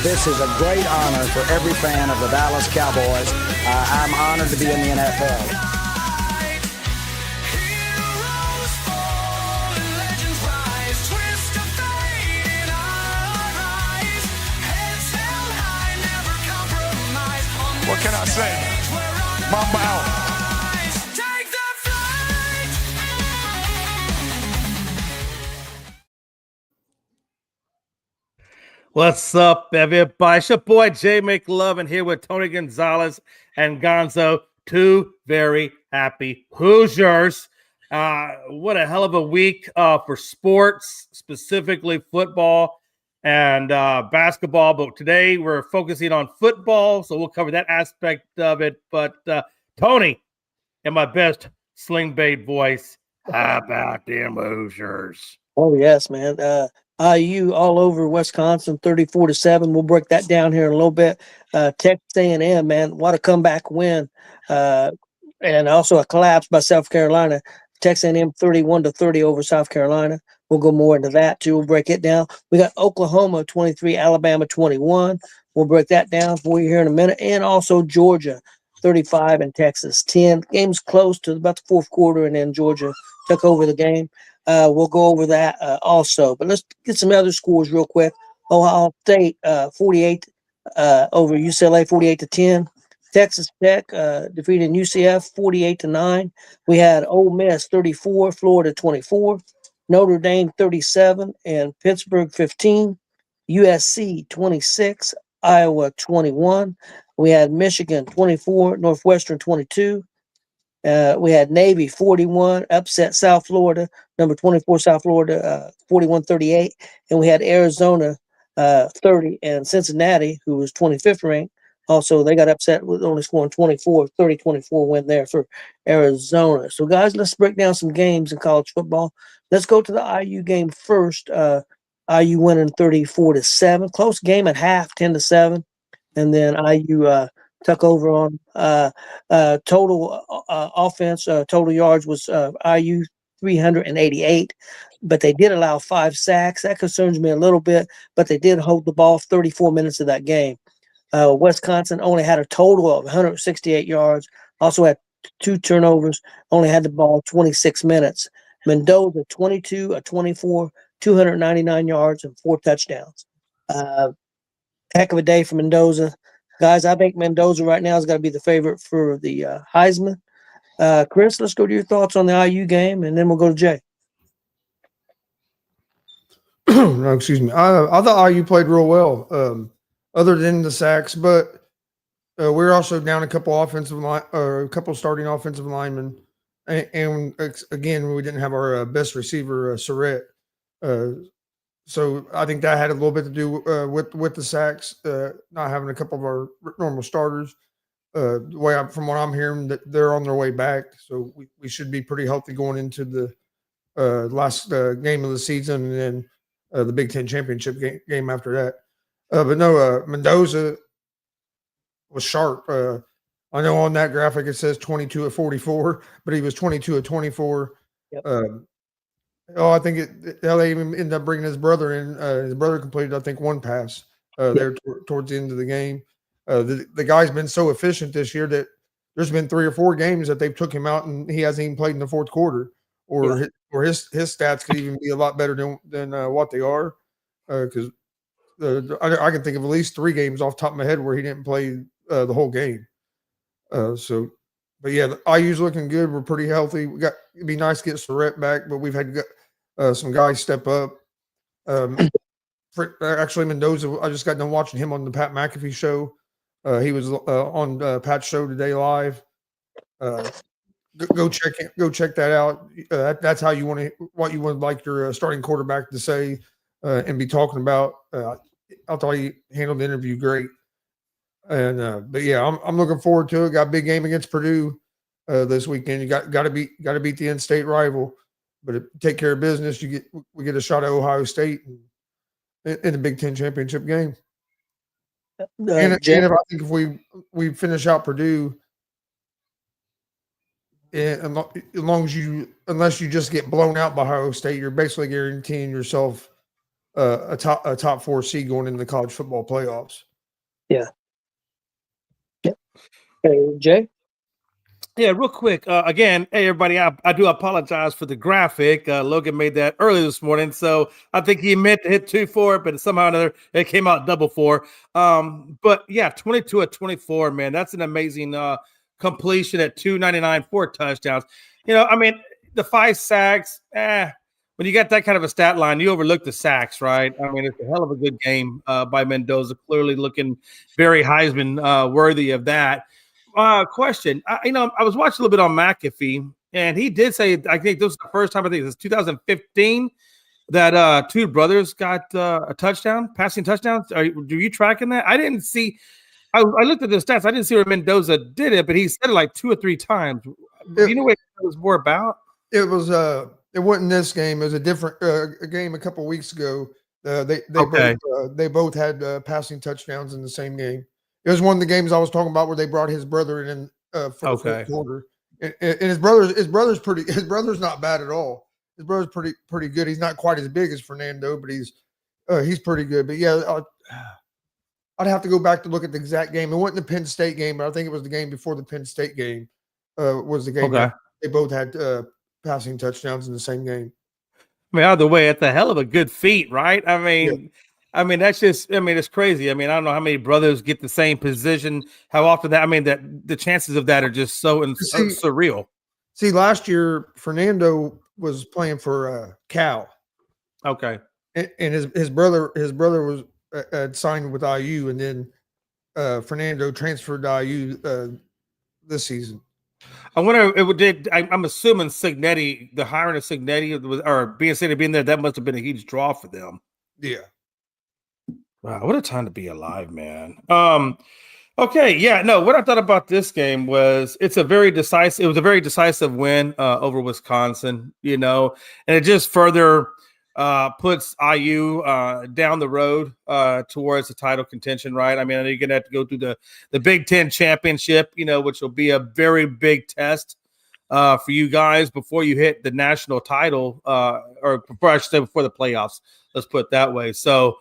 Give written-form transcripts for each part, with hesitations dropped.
This is a great honor for every fan of the Dallas Cowboys. I'm honored to be in the NFL. What can I say? Mamba out. What's up, everybody? It's your boy Jay McLovin here with Tony Gonzalez and Gonzo. Two very happy Hoosiers. What a hell of a week for sports, specifically football and basketball. But today we're focusing on football, so we'll cover that aspect of it. But Tony, in my best sling bait voice, how about them Hoosiers? Oh, yes, man. IU all over Wisconsin, 34-7. We'll break that down here in a little bit. Texas A&M, man, what a comeback win. And also a collapse by South Carolina. Texas A&M 31-30 over South Carolina. We'll go more into that, too. We'll break it down. We got Oklahoma 23, Alabama 21. We'll break that down for you here in a minute. And also Georgia 35 and Texas 10. Game's close to about the fourth quarter, and then Georgia took over the game. We'll go over that also. But let's get some other scores real quick. Ohio State 48 over UCLA 48-10. Texas Tech defeated UCF 48-9. We had Ole Miss 34, Florida 24, Notre Dame 37, and Pittsburgh 15. USC 26, Iowa 21. We had Michigan 24, Northwestern 22. We had Navy 41, upset South Florida, number 24 South Florida, 41-38. And we had Arizona 30, and Cincinnati, who was 25th ranked. Also, they got upset with only scoring 24, 30-24 win there for Arizona. So, guys, let's break down some games in college football. Let's go to the IU game first. IU winning 34-7. Close game at half, 10-7. And then IU took over on total offense. Total yards was IU 388, but they did allow 5 sacks. That concerns me a little bit, but they did hold the ball 34 minutes of that game. Wisconsin only had a total of 168 yards, also had 2 turnovers, only had the ball 26 minutes. Mendoza 22-24, 299 yards and 4 touchdowns. Heck of a day for Mendoza. Guys, I think Mendoza right now is going to be the favorite for the Heisman. Chris, let's go to your thoughts on the IU game, and then we'll go to Jay. No, excuse me. I thought IU played real well, other than the sacks, but we're also down a couple starting offensive linemen, and again, we didn't have our best receiver, Surratt. So I think that had a little bit to do with the sacks, not having a couple of our normal starters. From what I'm hearing, that they're on their way back, so we should be pretty healthy going into the last game of the season, and then the Big Ten championship game after that. But no, Mendoza was sharp. I know on that graphic it says 22-44, but he was 22-24. Yep. I think they even ended up bringing his brother in. His brother completed, I think, 1 pass there towards the end of the game. The guy's been so efficient this year that there's been 3 or 4 games that they've took him out and he hasn't even played in the fourth quarter, or his stats could even be a lot better than what they are. Because I can think of at least 3 games off the top of my head where he didn't play the whole game. But yeah, the IU's looking good. We're pretty healthy. It'd be nice to get Surratt back, but we've had some guys step up. Actually, Mendoza, I just got done watching him on the Pat McAfee show. He was on Pat's show today live. Go check that out. That's how you what you would like your starting quarterback to say and be talking about. I thought he handled the interview great. And but yeah, I'm looking forward to it. Got a big game against Purdue this weekend. You got to beat the in-state rival, but take care of business. We get a shot at Ohio State in the Big Ten championship game. And I think if we finish out Purdue, unless you just get blown out by Ohio State, you're basically guaranteeing yourself a top 4 seed going into the college football playoffs. Yeah. Hey, Jay. Yeah, real quick. Again, hey everybody, I do apologize for the graphic. Logan made that early this morning, so I think he meant to hit 2 for it, but somehow or another it came out double 4. But yeah, 22 of 24, man, that's an amazing completion at 299, 4 touchdowns. I mean, the 5 sacks. When you got that kind of a stat line, you overlook the sacks, right? I mean, it's a hell of a good game by Mendoza. Clearly looking very Heisman worthy of that. Question. I was watching a little bit on McAfee, and he did say, I think this was the first time, I think it was 2015, that 2 brothers got a touchdown, passing touchdowns. Are you tracking that? I didn't see. I looked at the stats. I didn't see where Mendoza did it, but he said it like 2 or 3 times. Do you know what it was more about? It was it wasn't this game. It was a different a game a couple weeks ago. They both had passing touchdowns in the same game. It was one of the games I was talking about where they brought his brother in for the fourth quarter, and his brother's not bad at all. His brother's pretty good. He's not quite as big as Fernando, but he's pretty good. But yeah, I'd have to go back to look at the exact game. It wasn't the Penn State game, but I think it was the game before the Penn State game. Was the game that they both had passing touchdowns in the same game. I mean, either way, it's a hell of a good feat, right? I mean, that's just, it's crazy. I mean, I don't know how many brothers get the same position, how often that the chances of that are just so surreal. See, last year, Fernando was playing for Cal. Okay. And his brother was signed with IU, and then Fernando transferred to IU this season. I wonder I'm assuming Signetti, the hiring of Signetti or being said to be in there, that must have been a huge draw for them. Yeah. Wow, what a time to be alive, man. Okay, yeah, no, what I thought about this game was it was a very decisive win over Wisconsin, and it just further puts IU down the road towards the title contention, right? I mean, I know you're gonna have to go through the Big Ten championship, which will be a very big test for you guys before you hit the national title, or before the playoffs. Let's put it that way. So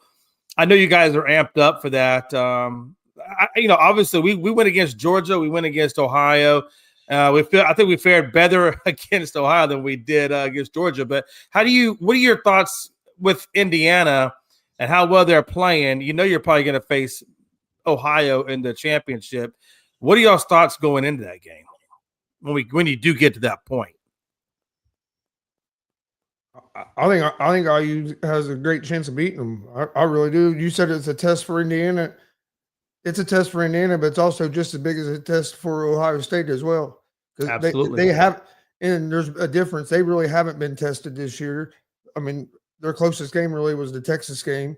I know you guys are amped up for that. Obviously we went against Georgia, we went against Ohio. I think we fared better against Ohio than we did against Georgia. But what are your thoughts with Indiana and how well they're playing? You're probably going to face Ohio in the championship. What are y'all's thoughts going into that game when you do get to that point? I think IU has a great chance of beating them. I really do. You said it's a test for Indiana. It's a test for Indiana, but it's also just as big as a test for Ohio State as well. Absolutely. They have, and there's a difference. They really haven't been tested this year. I mean, their closest game really was the Texas game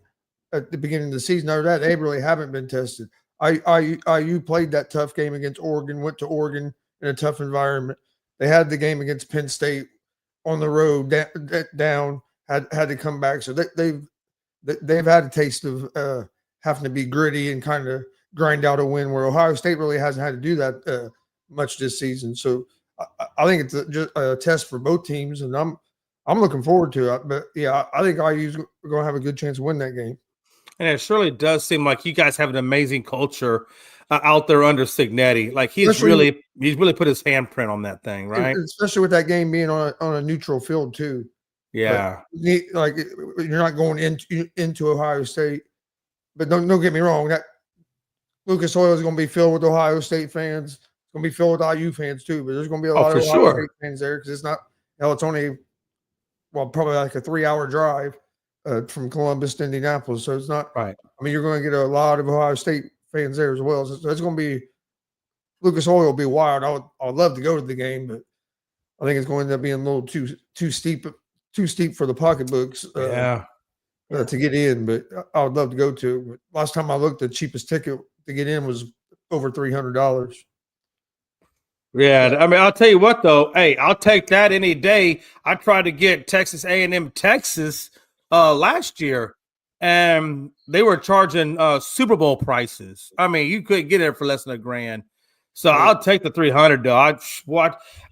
at the beginning of the season. After that, they really haven't been tested. IU played that tough game against Oregon, went to Oregon in a tough environment. They had the game against Penn State on the road down, had to come back. So they've had a taste of having to be gritty and kind of grind out a win, where Ohio State really hasn't had to do that much this season. So I think it's just a test for both teams, and I'm looking forward to it. But yeah, I think IU's going to have a good chance to win that game. And it surely does seem like you guys have an amazing culture out there under Signetti. Like he's really put his handprint on that thing, right? Especially with that game being on a neutral field too. Yeah, like you're not going into Ohio State. But don't get me wrong, that Lucas Oil is going to be filled with Ohio State fans. It's going to be filled with IU fans too. But there's going to be a lot of Ohio State fans there because it's not. It's only probably like a 3-hour drive from Columbus to Indianapolis. So it's not right. I mean, you're going to get a lot of Ohio State fans there as well. So it's going to be Lucas Oil will be wild. I would love to go to the game, but I think it's going to end up being a little too steep for the pocketbooks. To get in, but I would love to go to. But last time I looked, the cheapest ticket to get in was over $300. Yeah, I mean, I'll tell you what though. Hey, I'll take that any day. I tried to get Texas A&M Texas last year, and they were charging Super Bowl prices. I mean, you couldn't get it for less than $1,000. So I'll take the 300 though.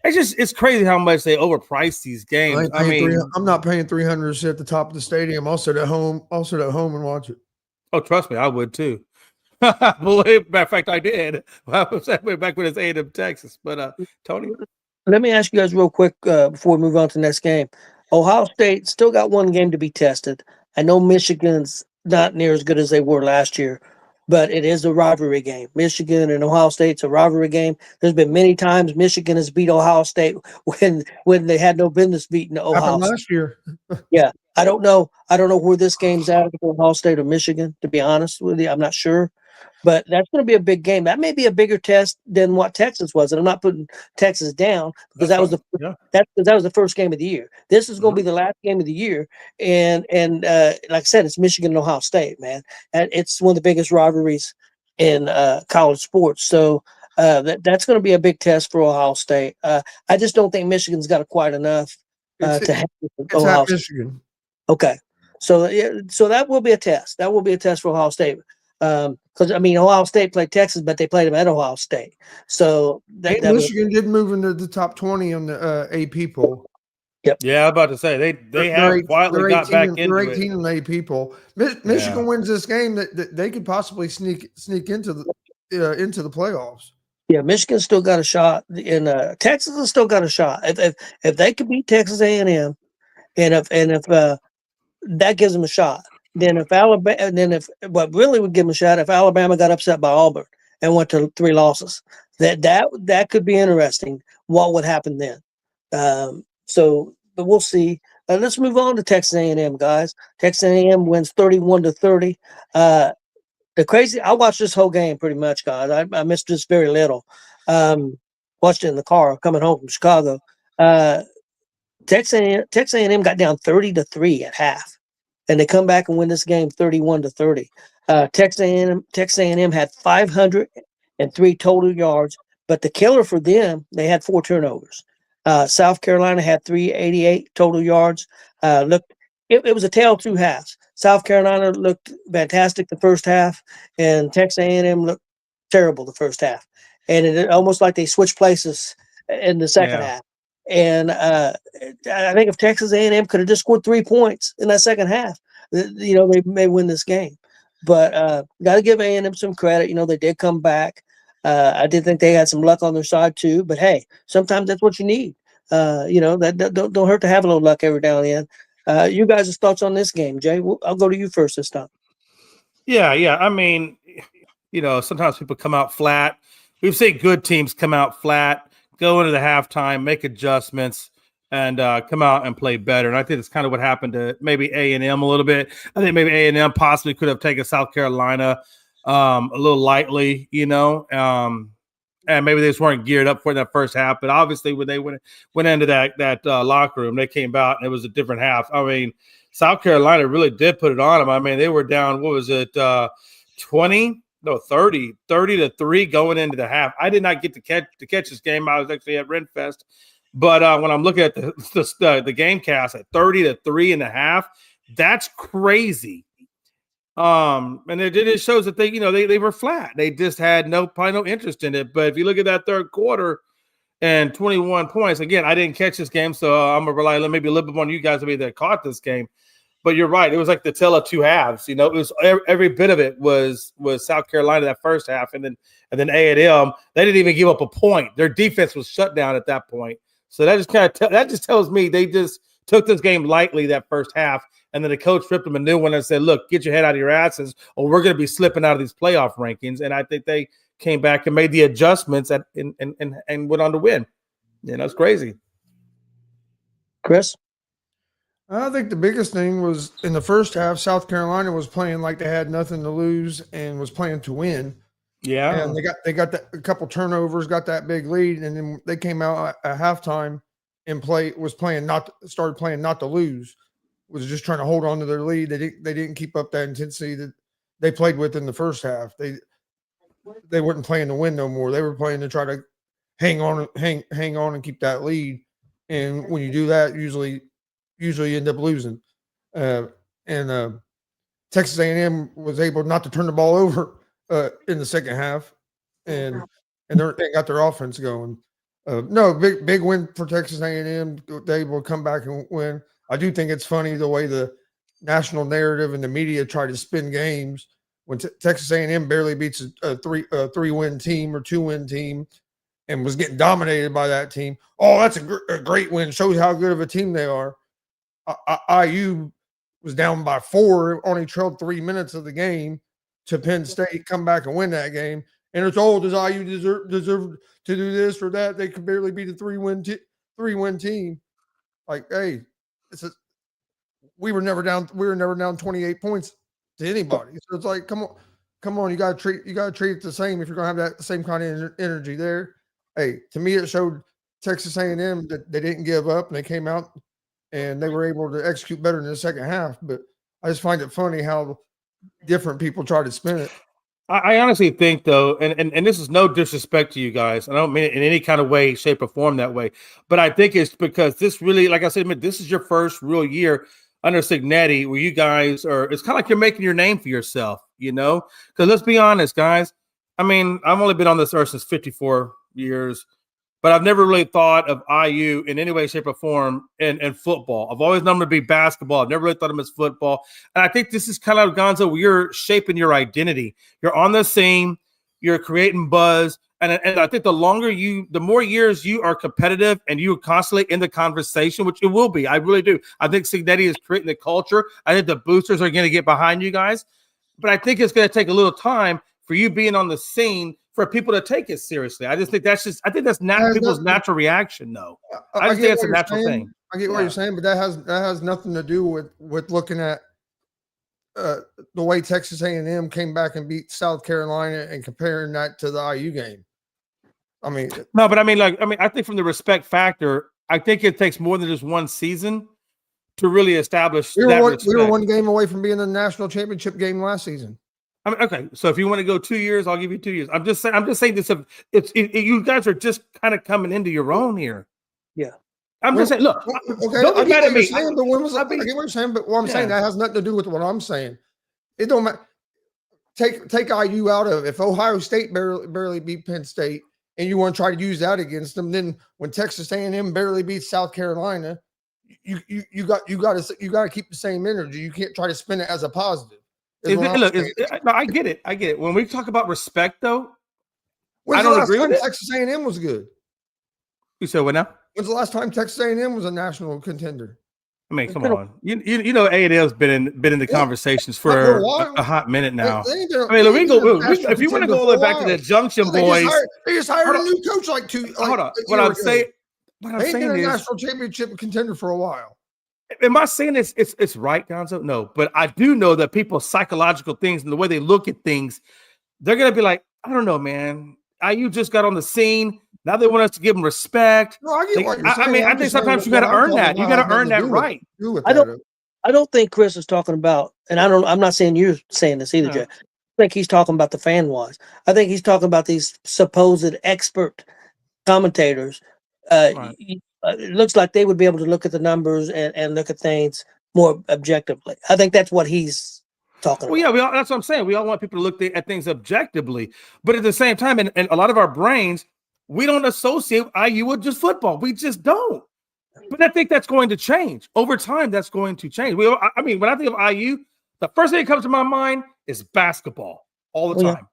It's crazy how much they overprice these games. I'm not paying 300 to sit at the top of the stadium. I'll sit at home. I'll sit at home and watch it. Oh, trust me, I would too. Matter of fact, I did. I was back when it's A&M Texas. But Tony, Let me ask you guys real quick before we move on to the next game. Ohio State still got one game to be tested. I know Michigan's not near as good as they were last year, but it is a rivalry game. Michigan and Ohio State's a rivalry game. There's been many times Michigan has beat Ohio State when they had no business beating Ohio Happened State. last year. Yeah, I don't know where this game's at for Ohio State or Michigan. To be honest with you, I'm not sure. But that's going to be a big game. That may be a bigger test than what Texas was, and I'm not putting Texas down because that was the first game of the year. This is going to be the last game of the year, and like I said, it's Michigan and Ohio State, man. And it's one of the biggest rivalries in college sports. So that's going to be a big test for Ohio State. I just don't think Michigan's got quite enough to have Ohio State. Michigan. Okay, so that will be a test. That will be a test for Ohio State. Because Ohio State played Texas, but they played them at Ohio State. So Michigan did move into the top 20 on the AP poll. Yep. Yeah, I'm about to say they have quietly got back into they're 18 in the AP poll. Michigan wins this game that they could possibly sneak into the playoffs. Yeah, Michigan's still got a shot, and Texas has still got a shot. If they could beat Texas A&M, and if that gives them a shot. Then what really would give them a shot if Alabama got upset by Auburn and went to 3 losses, that could be interesting. What would happen then? But we'll see. Let's move on to Texas A&M, guys. Texas A&M wins 31-30. I watched this whole game pretty much, guys. I missed just very little. Watched it in the car coming home from Chicago. Texas A&M got down 30-3 at half, and they come back and win this game 31-30. Texas A&M had 503 total yards, but the killer for them, they had 4 turnovers. South Carolina had 388 total yards. It was a tale of 2 halves. South Carolina looked fantastic the first half, and Texas A&M looked terrible the first half. And it almost like they switched places in the second half. And I think if Texas A&M could have just scored 3 points in that second half, they may win this game. But got to give A&M some credit. They did come back. I did think they had some luck on their side too. But hey, sometimes that's what you need. That don't hurt to have a little luck every now and then. You guys' thoughts on this game, Jay? I'll go to you first this time. Yeah. Sometimes people come out flat. We've seen good teams come out flat, go into the halftime, make adjustments, and come out and play better. And I think it's kind of what happened to maybe A&M a little bit. I think maybe A&M possibly could have taken South Carolina a little lightly, and maybe they just weren't geared up for that first half. But obviously, when they went into that locker room, they came out and it was a different half. South Carolina really did put it on them. They were down, 30-3 going into the half. I did not get to catch this game. I was actually at Renfest. But when I'm looking at the game cast at 30-3 in the half, that's crazy. And it shows that they were flat. They just had probably no interest in it. But if you look at that third quarter and 21 points, again, I didn't catch this game, so I'm gonna rely maybe a little bit more on you guys that caught this game. But you're right; it was like the tale of 2 halves. It was every bit of it was South Carolina that first half, and then A&M. They didn't even give up a point. Their defense was shut down at that point. So that just tells me they just took this game lightly that first half, and then the coach ripped them a new one and said, "Look, get your head out of your asses, or we're going to be slipping out of these playoff rankings." And I think they came back and made the adjustments and went on to win. It's crazy. Chris? I think the biggest thing was in the first half, South Carolina was playing like they had nothing to lose and was playing to win. Yeah, and they got a couple turnovers, got that big lead, and then they came out at halftime and started playing not to lose. Was just trying to hold on to their lead. They didn't keep up that intensity that they played with in the first half. They weren't playing to win no more. They were playing to try to hang on and keep that lead. And when you do that, usually you end up losing. Texas A&M was able not to turn the ball over in the second half, and and they got their offense going. No, big win for Texas A&M. They will come back and win. I do think it's funny the way the national narrative and the media try to spin games when Texas A&M barely beats a 3-win team or 2-win team and was getting dominated by that team. Oh, that's a great win. Shows how good of a team they are. IU was down by 4, only trailed 3 minutes of the game to Penn State, come back and win that game. And it's, does IU deserve to do this or that? They could barely beat a 3-win team. Like, hey, we were never down 28 points to anybody. So it's like, come on, you gotta treat it the same if you're gonna have that same kind of energy there. Hey, to me, it showed Texas A&M that they didn't give up and they came out and they were able to execute better in the second half. But I just find it funny how different people try to spin it. I honestly think, though, and this is no disrespect to you guys. I don't mean it in any kind of way, shape, or form that way. But I think it's because this really, like I said, this is your first real year under Cignetti where you guys are – it's kind of like you're making your name for yourself, you know? Because let's be honest, guys. I mean, I've only been on this earth since 54 years. But I've never really thought of IU in any way, shape, or form in football. I've always known them to be basketball. I've never really thought of them as football. And I think this is kind of, Gonzo, where you're shaping your identity. You're on the scene. You're creating buzz. And I think the more years you are competitive and you are constantly in the conversation, which it will be, I really do. I think Cignetti is creating the culture. I think the boosters are going to get behind you guys. But I think it's going to take a little time for you being on the scene for people to take it seriously. I just think that's people's natural reaction, though. I just think it's a natural thing. I get what you're saying, but that has nothing to do with looking at the way Texas A&M came back and beat South Carolina and comparing that to the IU game. I mean, no, but I think from the respect factor, I think it takes more than just one season to really establish that respect. We were one game away from being in the national championship game last season. I mean, okay, so if you want to go 2 years, I'll give you 2 years. I'm just saying this. You guys are just kind of coming into your own here. Yeah, I'm just saying. Look, okay, don't be mad at me. I get what you're saying, but what I'm saying that has nothing to do with what I'm saying. It don't matter. Take IU out of it. If Ohio State barely beat Penn State, and you want to try to use that against them, then when Texas A&M barely beats South Carolina, you got to keep the same energy. You can't try to spin it as a positive. No, I get it. When we talk about respect, though, I don't agree with it. Texas A&M was good. You said what now? When's the last time Texas A&M was a national contender? I mean, come on. You know, A&M's been in the conversations for a hot minute now. I mean, if you want to go all the way back to the Junction Boys, they just hired a new coach hold on. What I'm saying is, been a national championship contender for a while. Am I saying it's right, Gonzo? No, but I do know that people's psychological things and the way they look at things, they're gonna be like, I don't know, man. IU just got on the scene. Now they want us to give them respect. No, I get what you're saying. I mean, I think sometimes you got to earn that. You got to earn that right. I don't think Chris is talking about, and I'm not saying you're saying this either, Jay. I think he's talking about the fan wise. I think he's talking about these supposed expert commentators. Right. It looks like they would be able to look at the numbers and look at things more objectively. I think that's what he's talking about. Well, yeah, that's what I'm saying. We all want people to look at things objectively, but at the same time, in a lot of our brains, we don't associate IU with just football. We just don't. But I think that's going to change over time. That's going to change. I mean, when I think of IU, the first thing that comes to my mind is basketball all the time. Yeah.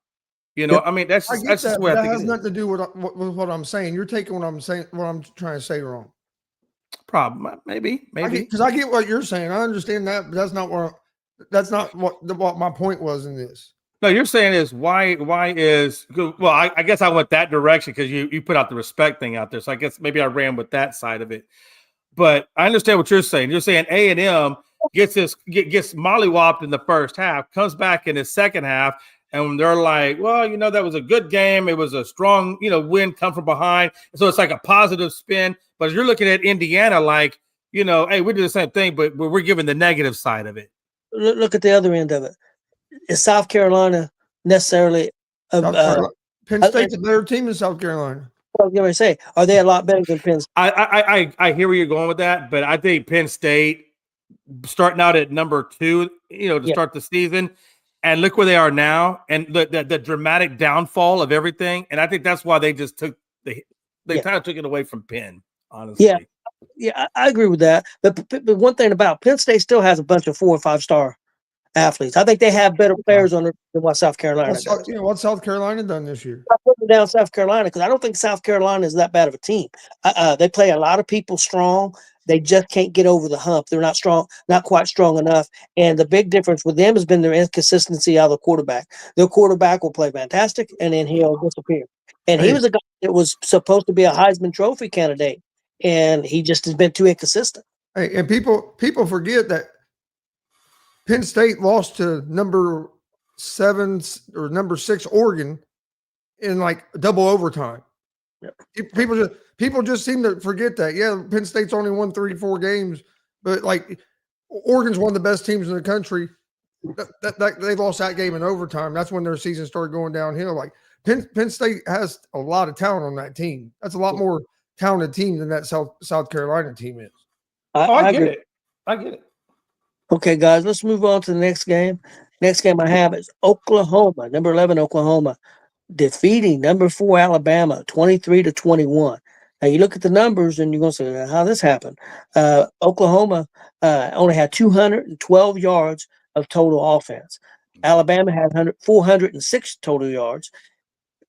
You know, I mean, that's just where I think that has nothing to do with what I'm saying. You're taking what I'm saying, what I'm trying to say wrong. Problem, maybe. Because I get what you're saying. I understand that, but that's not what my point was in this. No, you're saying is why is well, I guess I went that direction because you put out the respect thing out there. So I guess maybe I ran with that side of it. But I understand what you're saying. You're saying A&M gets mollywopped in the first half, comes back in the second half, and they're like, well, that was a good game. It was a strong, win, come from behind. So it's like a positive spin. But you're looking at Indiana like, hey, we do the same thing, but we're giving the negative side of it. Look at the other end of it. Is South Carolina necessarily Penn State's a better team than South Carolina? I was going to say, are they a lot better than Penn State? I hear where you're going with that, but I think Penn State starting out at number 2, to start the season, and look where they are now, and the dramatic downfall of everything. And I think that's why they just took they kind of took it away from Penn, honestly. Yeah, I agree with that. But one thing about Penn State still has a bunch of 4 or 5 star athletes. I think they have better players on it than what South Carolina does. What's South Carolina done this year? I'm putting down South Carolina because I don't think South Carolina is that bad of a team. They play a lot of people strong. They just can't get over the hump. They're not strong, not quite strong enough. And the big difference with them has been their inconsistency out of the quarterback. Their quarterback will play fantastic, and then he'll disappear. And he was a guy that was supposed to be a Heisman Trophy candidate, and he just has been too inconsistent. Hey, and people forget that Penn State lost to number 7 or number 6 Oregon in like double overtime. Yep. People just seem to forget that. Yeah, Penn State's only won 3-4 games, but like Oregon's one of the best teams in the country. They lost that game in overtime. That's when their season started going downhill. Like Penn State has a lot of talent on that team. That's a lot more talented team than that South Carolina team is. I get it. I get it. Okay, guys, let's move on to the next game. Next game I have is Oklahoma, number 11 Oklahoma, defeating number 4 Alabama, 23-21. Now you look at the numbers and you're going to say, how this happened? Oklahoma only had 212 yards of total offense. Alabama had 406 total yards.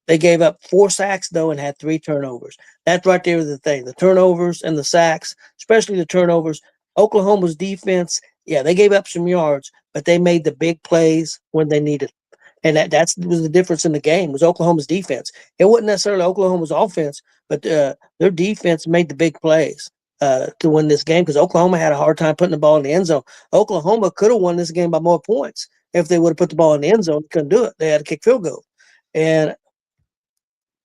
They gave up 4 sacks, though, and had 3 turnovers. That's right there the thing. The turnovers and the sacks, especially the turnovers. Oklahoma's defense, yeah, they gave up some yards, but they made the big plays when they needed. And that was the difference in the game, was Oklahoma's defense. It wasn't necessarily Oklahoma's offense, but their defense made the big plays to win this game because Oklahoma had a hard time putting the ball in the end zone. Oklahoma could have won this game by more points if they would have put the ball in the end zone. They couldn't do it. They had to kick field goal. And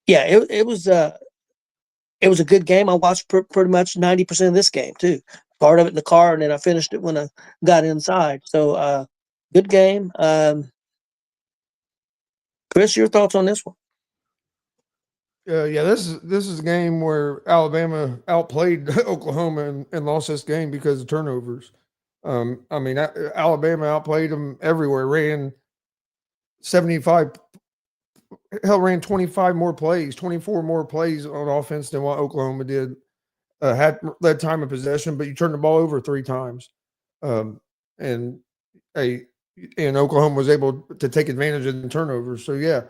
yeah, it was a good game. I watched pretty much 90% of this game too. Part of it in the car, and then I finished it when I got inside. So good game. Chris, your thoughts on this one? Yeah, this is a game where Alabama outplayed Oklahoma and lost this game because of turnovers. I mean, Alabama outplayed them everywhere. Ran 25 more plays, 24 more plays on offense than what Oklahoma did. Had led time of possession, but you turned the ball over 3 times. And Oklahoma was able to take advantage of the turnovers. So, yeah,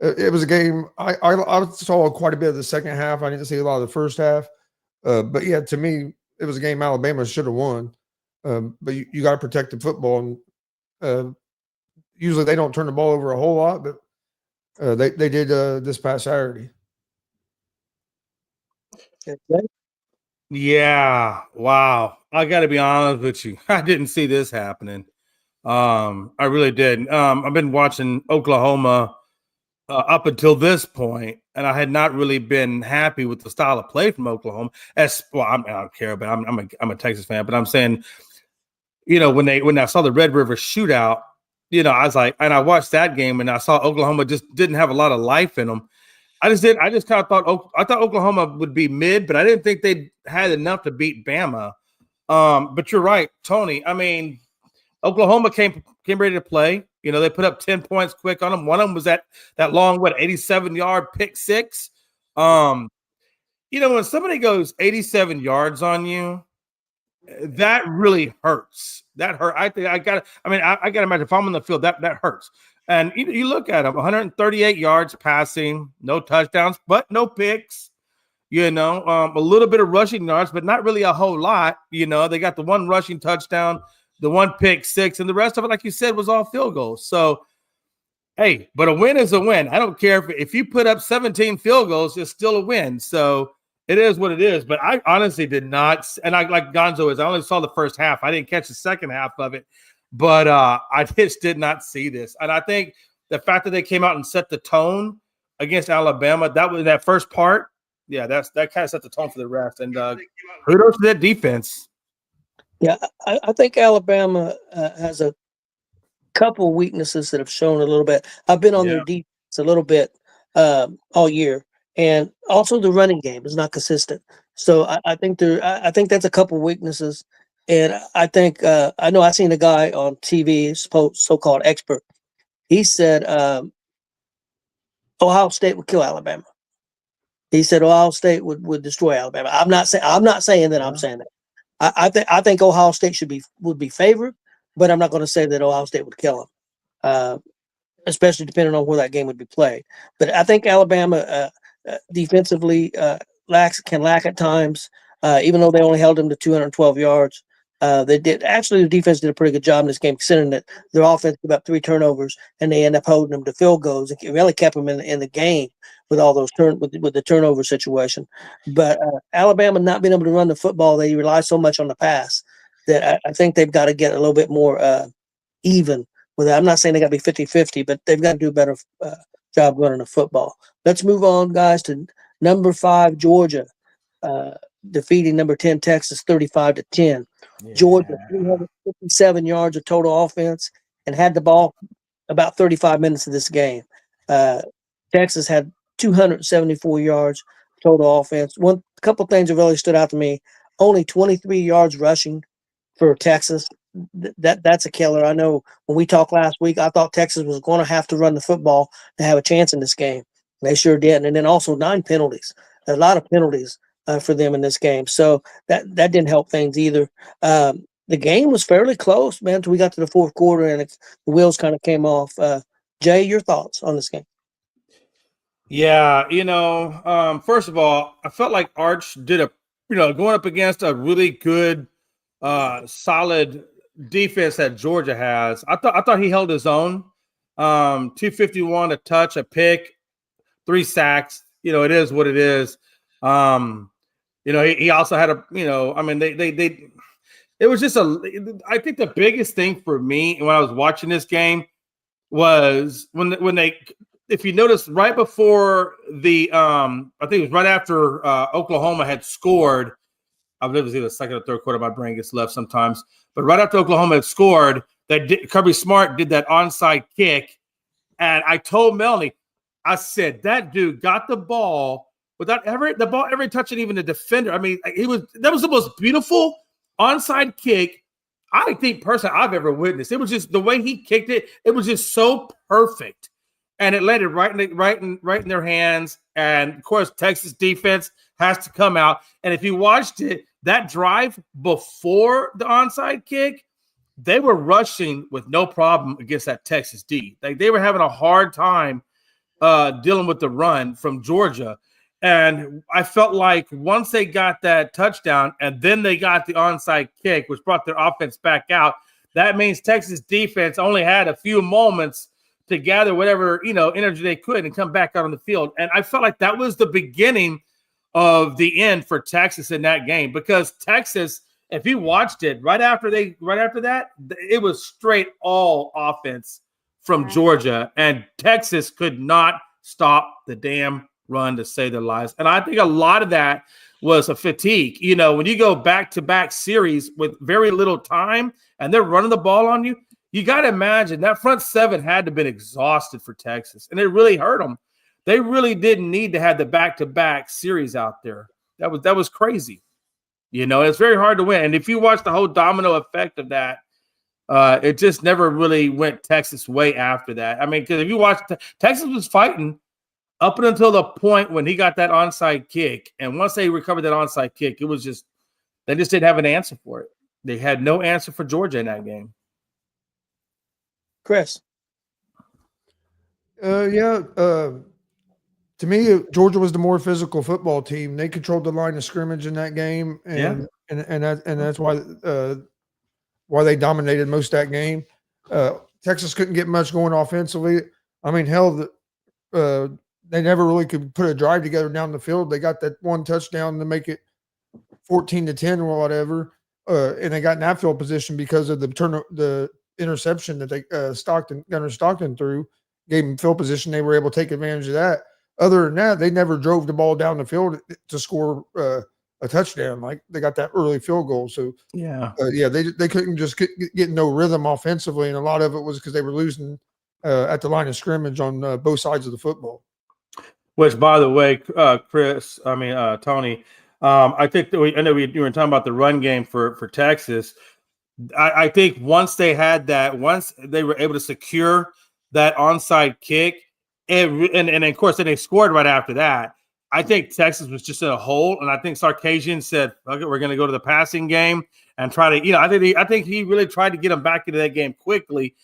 it was a game. I saw quite a bit of the second half. I didn't see a lot of the first half. But, yeah, to me, it was a game Alabama should have won. But you got to protect the football. And usually they don't turn the ball over a whole lot, but they did this past Saturday. Okay. Yeah. Wow. I got to be honest with you. I didn't see this happening. I really did. I've been watching Oklahoma up until this point, and I had not really been happy with the style of play from Oklahoma. I don't care, but I'm a Texas fan. But I'm saying, when I saw the Red River shootout, I was like, and I watched that game, and I saw Oklahoma just didn't have a lot of life in them. I just kind of thought I thought Oklahoma would be mid, but I didn't think they had enough to beat Bama. But you're right, Tony. I mean, Oklahoma came ready to play. They put up 10 points quick on them. One of them was that long, 87-yard pick six. When somebody goes 87 yards on you, that really hurts. That hurt. I got to imagine if I'm on the field, that hurts. And you look at them, 138 yards passing, no touchdowns, but no picks. A little bit of rushing yards, but not really a whole lot. They got the one rushing touchdown, the one pick six, and the rest of it, like you said, was all field goals. So, hey, but a win is a win. I don't care if you put up 17 field goals, it's still a win. So it is what it is. But I honestly did not, and I like Gonzo is. I only saw the first half. I didn't catch the second half of it. But I just did not see this. And I think the fact that they came out and set the tone against Alabama, that was that first part. Yeah, that kind of set the tone for the rest. And kudos to that defense. Yeah, I think Alabama has a couple weaknesses that have shown a little bit. I've been on their defense a little bit all year. And also the running game is not consistent. So I think that's a couple weaknesses. And I think I know I seen a guy on TV, so-called expert, He said Ohio State would kill Alabama. He said Ohio State would destroy Alabama. I'm not saying that. I'm saying that. I think Ohio State would be favored, but I'm not going to say that Ohio State would kill them, especially depending on where that game would be played. But I think Alabama defensively can lack at times, even though they only held them to 212 yards. The defense did a pretty good job in this game, considering that their offense gave up 3 turnovers and they end up holding them to field goals. It really kept them in the game with all those with the turnover situation. But Alabama not being able to run the football, they rely so much on the pass that I think they've got to get a little bit more even with that. I'm not saying they got to be 50-50, but they've got to do a better job running the football. Let's move on, guys, to number 5, Georgia, defeating number 10, Texas, 35-10. Yeah. Georgia, 357 yards of total offense and had the ball about 35 minutes of this game. Texas had 274 yards total offense. A couple things that really stood out to me: only 23 yards rushing for Texas. That's a killer. I know when we talked last week, I thought Texas was going to have to run the football to have a chance in this game. They sure did. And then also 9 penalties. A lot of penalties for them in this game. So that didn't help things either. The game was fairly close, man, until we got to the fourth quarter and the wheels kind of came off. Jay, your thoughts on this game? Yeah, first of all, I felt like Arch did going up against a really good, solid defense that Georgia has. I thought he held his own. 251, a touch, a pick, 3 sacks. It is what it is. He also had it was just I think the biggest thing for me when I was watching this game was when if you notice right before I think it was right after Oklahoma had scored. I believe it was either the second or third quarter. My brain gets left sometimes. But right after Oklahoma had scored, Kirby Smart did that onside kick. And I told Melanie, I said, that dude got the ball without the ball ever touching even the defender. I mean, that was the most beautiful onside kick I think personally I've ever witnessed. It was just the way he kicked it. It was just so perfect. And it landed right in their hands. And of course, Texas defense has to come out. And if you watched it, that drive before the onside kick, they were rushing with no problem against that Texas D. Like they were having a hard time dealing with the run from Georgia. And I felt like once they got that touchdown and then they got the onside kick, which brought their offense back out, that means Texas defense only had a few moments to gather whatever, energy they could and come back out on the field. And I felt like that was the beginning of the end for Texas in that game, because Texas, if you watched it right after that, it was straight all offense from Georgia, and Texas could not stop the damn run to save their lives. And I think a lot of that was a fatigue. When you go back-to-back series with very little time and they're running the ball on you, you got to imagine that front seven had to have been exhausted for Texas, and it really hurt them. They really didn't need to have the back-to-back series out there. That was crazy. It's very hard to win. And if you watch the whole domino effect of that, it just never really went Texas' way after that. I mean, because if you watch, Texas was fighting up until the point when he got that onside kick. And once they recovered that onside kick, it was just – they just didn't have an answer for it. They had no answer for Georgia in that game. Chris. To me, Georgia was the more physical football team. They controlled the line of scrimmage in that game, and that's why they dominated most of that game. Texas couldn't get much going offensively. I mean, hell, they never really could put a drive together down the field. They got that one touchdown to make it 14-10 or whatever, and they got in that field position because of the interception that they Gunnar Stockton threw. Gave them field position. They were able to take advantage of that. Other than that, they never drove the ball down the field to score a touchdown. Like they got that early field goal. So they couldn't just get no rhythm offensively, and a lot of it was because they were losing at the line of scrimmage on both sides of the football. Which, by the way, Tony, I think that you were talking about the run game for Texas. I think once they were able to secure that onside kick, and of course, then they scored right after that. I think Texas was just in a hole, and I think Sarkisian said, "Okay, we're going to go to the passing game and try to." I think he really tried to get them back into that game quickly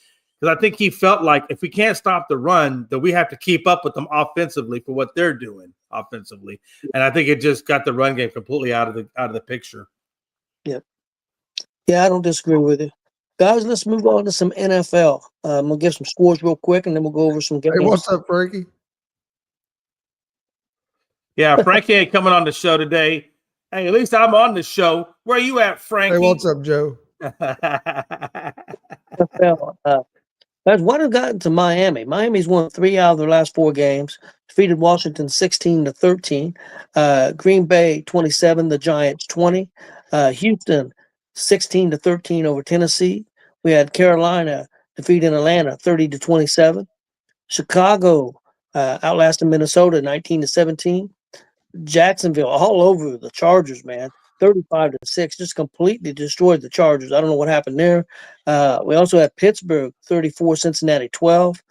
because I think he felt like if we can't stop the run, then we have to keep up with them offensively for what they're doing offensively, and I think it just got the run game completely out of the picture. Yep. Yeah, I don't disagree with you. Guys, let's move on to some NFL. I'm going to give some scores real quick, and then we'll go over some games. Hey, what's up, Frankie? Yeah, Frankie ain't coming on the show today. Hey, at least I'm on the show. Where you at, Frankie? Hey, what's up, Joe? NFL. Guys, what have gotten to Miami? Miami's won 3 out of their last 4 games, defeated Washington 16-13, Green Bay 27, the Giants 20, Houston 16-13 over Tennessee. We had Carolina defeating Atlanta 30-27, Chicago outlasting Minnesota 19-17, Jacksonville all over the Chargers, man. 35-6, just completely destroyed the Chargers. I don't know what happened there. We also had Pittsburgh 34, Cincinnati 12,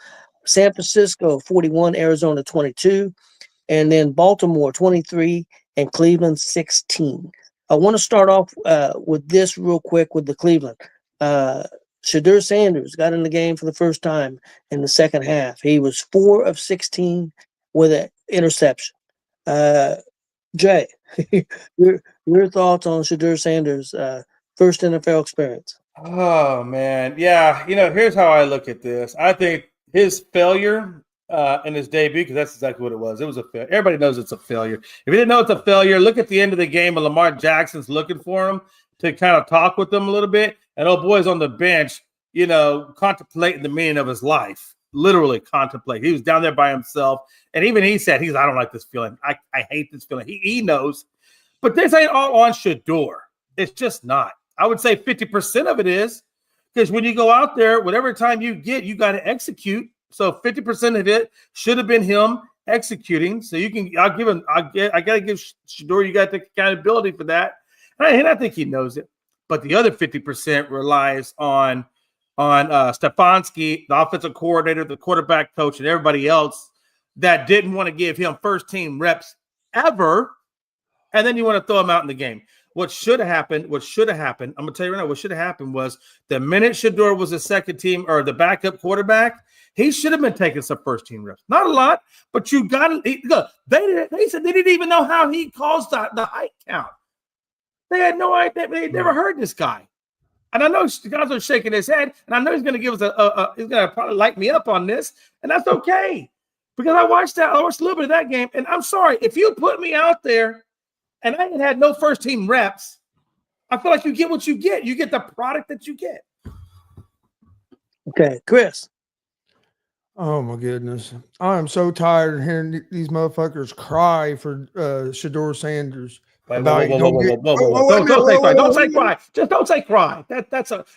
San Francisco 41, Arizona 22, and then Baltimore 23 and Cleveland 16. I want to start off with this real quick with the Cleveland. Shadur Sanders got in the game for the first time in the second half. He was 4 of 16 with an interception. Jay, your thoughts on Shadur Sanders' first NFL experience? Oh, man. Yeah, here's how I look at this. I think his failure in his debut, because that's exactly what it was. It was a failure. Everybody knows it's a failure. If you didn't know it's a failure, look at the end of the game and Lamar Jackson's looking for him to kind of talk with him a little bit. And old boy's on the bench, contemplating the meaning of his life. Literally contemplate. He was down there by himself. And even he said, I don't like this feeling. I hate this feeling. He knows. But this ain't all on Shadur. It's just not. I would say 50% of it is, because when you go out there, whatever time you get, you got to execute. So 50% of it should have been him executing. So I got to give Shadur, you got to take accountability for that. And I think he knows it. But the other 50% relies on Stefanski, the offensive coordinator, the quarterback coach, and everybody else that didn't want to give him first team reps ever. And then you want to throw him out in the game. What should have happened, I'm going to tell you right now, what should have happened was the minute Shadur was the second team or the backup quarterback, he should have been taking some first team reps. Not a lot, but you got to look. They said they didn't even know how he calls the height count. They had no idea. They never heard this guy. And I know guys are shaking his head, and I know he's going to give us he's going to probably light me up on this, and that's okay. Because I watched a little bit of that game, and I'm sorry, if you put me out there and I had no first team reps, I feel like you get what you get. You get the product that you get. Okay, Chris. Oh my goodness. I am so tired of hearing these motherfuckers cry for Shadur Sanders. Don't say cry. Don't say cry. Just don't say cry. I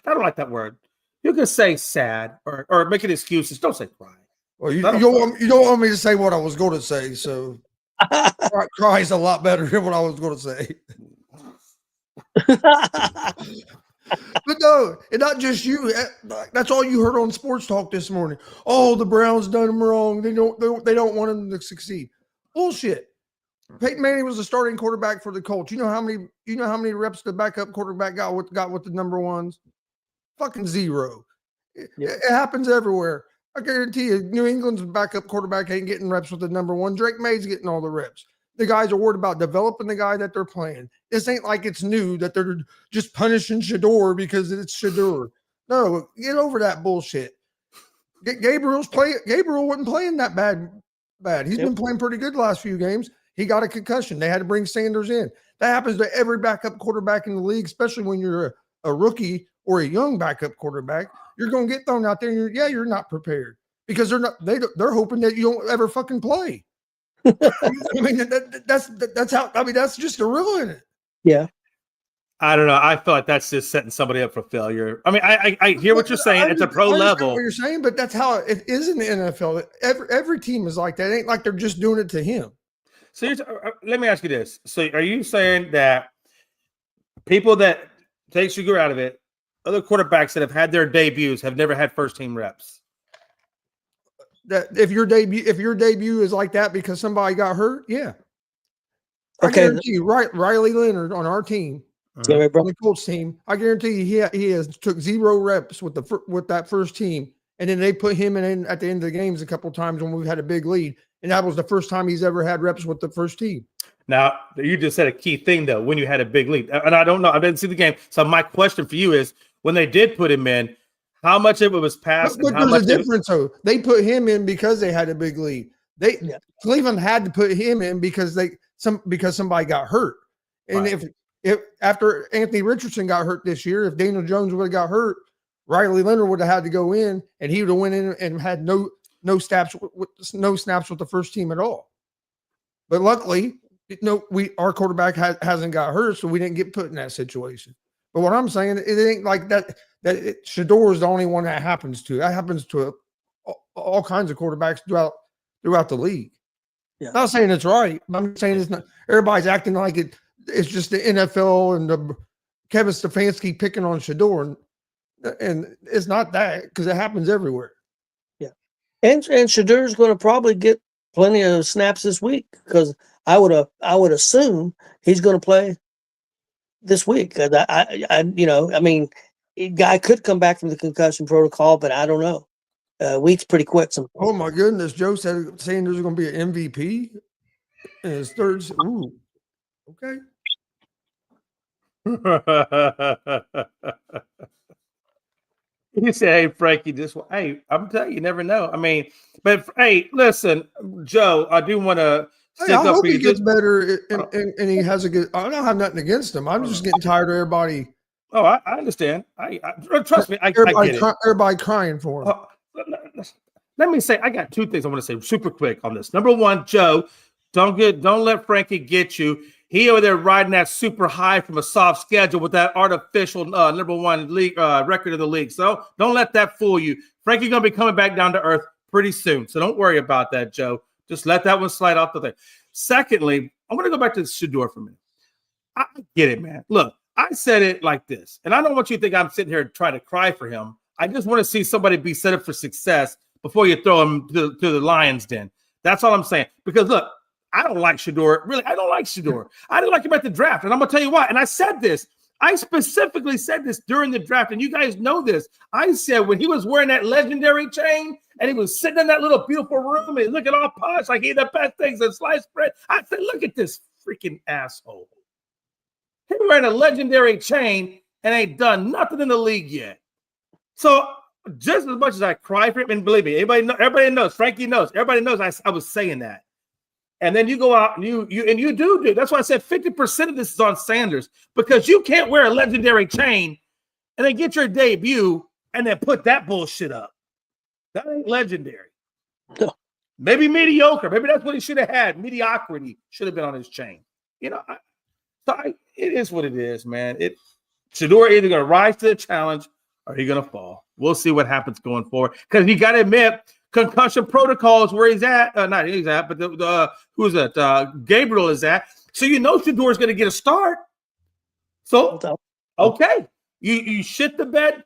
don't like that word. You can say sad or making excuses. Don't say cry. Well, you don't want me to say what I was going to say, so cry is a lot better than what I was going to say. But no, and not just you. That's all you heard on Sports Talk this morning. Oh, the Browns done them wrong. They don't want them to succeed. Bullshit. Peyton Manning was the starting quarterback for the Colts. You know how many reps the backup quarterback got with the number ones? Fucking zero. It happens everywhere. I guarantee you, New England's backup quarterback ain't getting reps with the number one. Drake May's getting all the reps. The guys are worried about developing the guy that they're playing. This ain't like it's new that they're just punishing Shadur because it's Shadur. No, get over that bullshit. Gabriel wasn't playing that bad. He's been playing pretty good the last few games. He got a concussion. They had to bring Sanders in. That happens to every backup quarterback in the league, especially when you're a rookie or a young backup quarterback. You're going to get thrown out there, and you're not prepared because they're hoping that you don't ever fucking play. I mean, that's how. I mean, that's just a rule in it. Yeah. I don't know. I feel like that's just setting somebody up for failure. I mean, I hear what you're saying. It's a pro level. What you're saying, but that's how it is in the NFL. Every team is like that. It ain't like they're just doing it to him. So let me ask you this. So are you saying that people that take Shadur out of it, other quarterbacks that have had their debuts have never had first team reps? that if your debut is like that because somebody got hurt, yeah. I Okay. guarantee you, Riley Leonard on our team, Yeah, right, bro. on the Colts team, I guarantee you he has took 0 reps with that first team, and then they put him in at the end of the games a couple of times when we've had a big lead, and that was the first time he's ever had reps with the first team. Now, you just said a key thing, though, when you had a big lead. And I don't know. I didn't see the game. So my question for you is, when they did put him in, how much of it was passed? But there's a difference, though. They put him in because they had a big lead. Cleveland had to put him in because somebody got hurt. And Right. if after Anthony Richardson got hurt this year, if Daniel Jones would have got hurt, Riley Leonard would have had to go in, and he would have went in and had no snaps with the first team at all. But luckily, our quarterback hasn't got hurt, so we didn't get put in that situation. But what I'm saying, it ain't like that. Shador is the only one that happens to. That happens to all kinds of quarterbacks throughout the league. Yeah. I'm not saying it's right. I'm saying it's not. Everybody's acting like it's just the NFL and the Kevin Stefanski picking on Shador, and it's not that, because it happens everywhere. Yeah, and Shador's going to probably get plenty of snaps this week, because I would assume he's going to play this week. Guy could come back from the concussion protocol, but I don't know. Week's pretty quick. Oh my goodness, Joe said Sanders is going to be an MVP in his third. Ooh, okay. You say, "Hey, Frankie, hey, I'm telling you, never know." I mean, but hey, listen, Joe, I do want to stick I up hope for he you. gets better and he has a good. I don't have nothing against him. I'm just getting tired of everybody. Oh, I understand. I trust me. I get it. Everybody crying for him. Let me say, I got two things I want to say super quick on this. Number one, Joe, don't let Frankie get you. He over there riding that super high from a soft schedule with that artificial number one league record of the league. So don't let that fool you. Frankie's going to be coming back down to earth pretty soon. So don't worry about that, Joe. Just let that one slide off the thing. Secondly, I'm going to go back to Shador for a minute. I get it, man. Look, I said it like this, and I don't want you to think I'm sitting here trying to cry for him. I just want to see somebody be set up for success before you throw him to the lion's den. That's all I'm saying. Because, look, I don't like Shador. Really, I don't like Shador. I didn't like him at the draft, and I'm going to tell you why. And I said this. I specifically said this during the draft, and you guys know this. I said when he was wearing that legendary chain and he was sitting in that little beautiful room and looking all posh like he had the best things in sliced bread, I said, look at this freaking asshole. He wearing a legendary chain and ain't done nothing in the league yet. So just as much as I cry for him, and believe me, everybody knows, Frankie knows, everybody knows I was saying that. And then you go out and you do. That's why I said 50% of this is on Sanders, because you can't wear a legendary chain and then get your debut and then put that bullshit up. That ain't legendary. No. Maybe mediocre. Maybe that's what he should have had. Mediocrity should have been on his chain. It is what it is, man. Shador either going to rise to the challenge or he's going to fall. We'll see what happens going forward. Because you got to admit, concussion protocols where he's at. Not he's at, but who's that? Gabriel is at. So Shador is going to get a start. So, okay. You shit the bed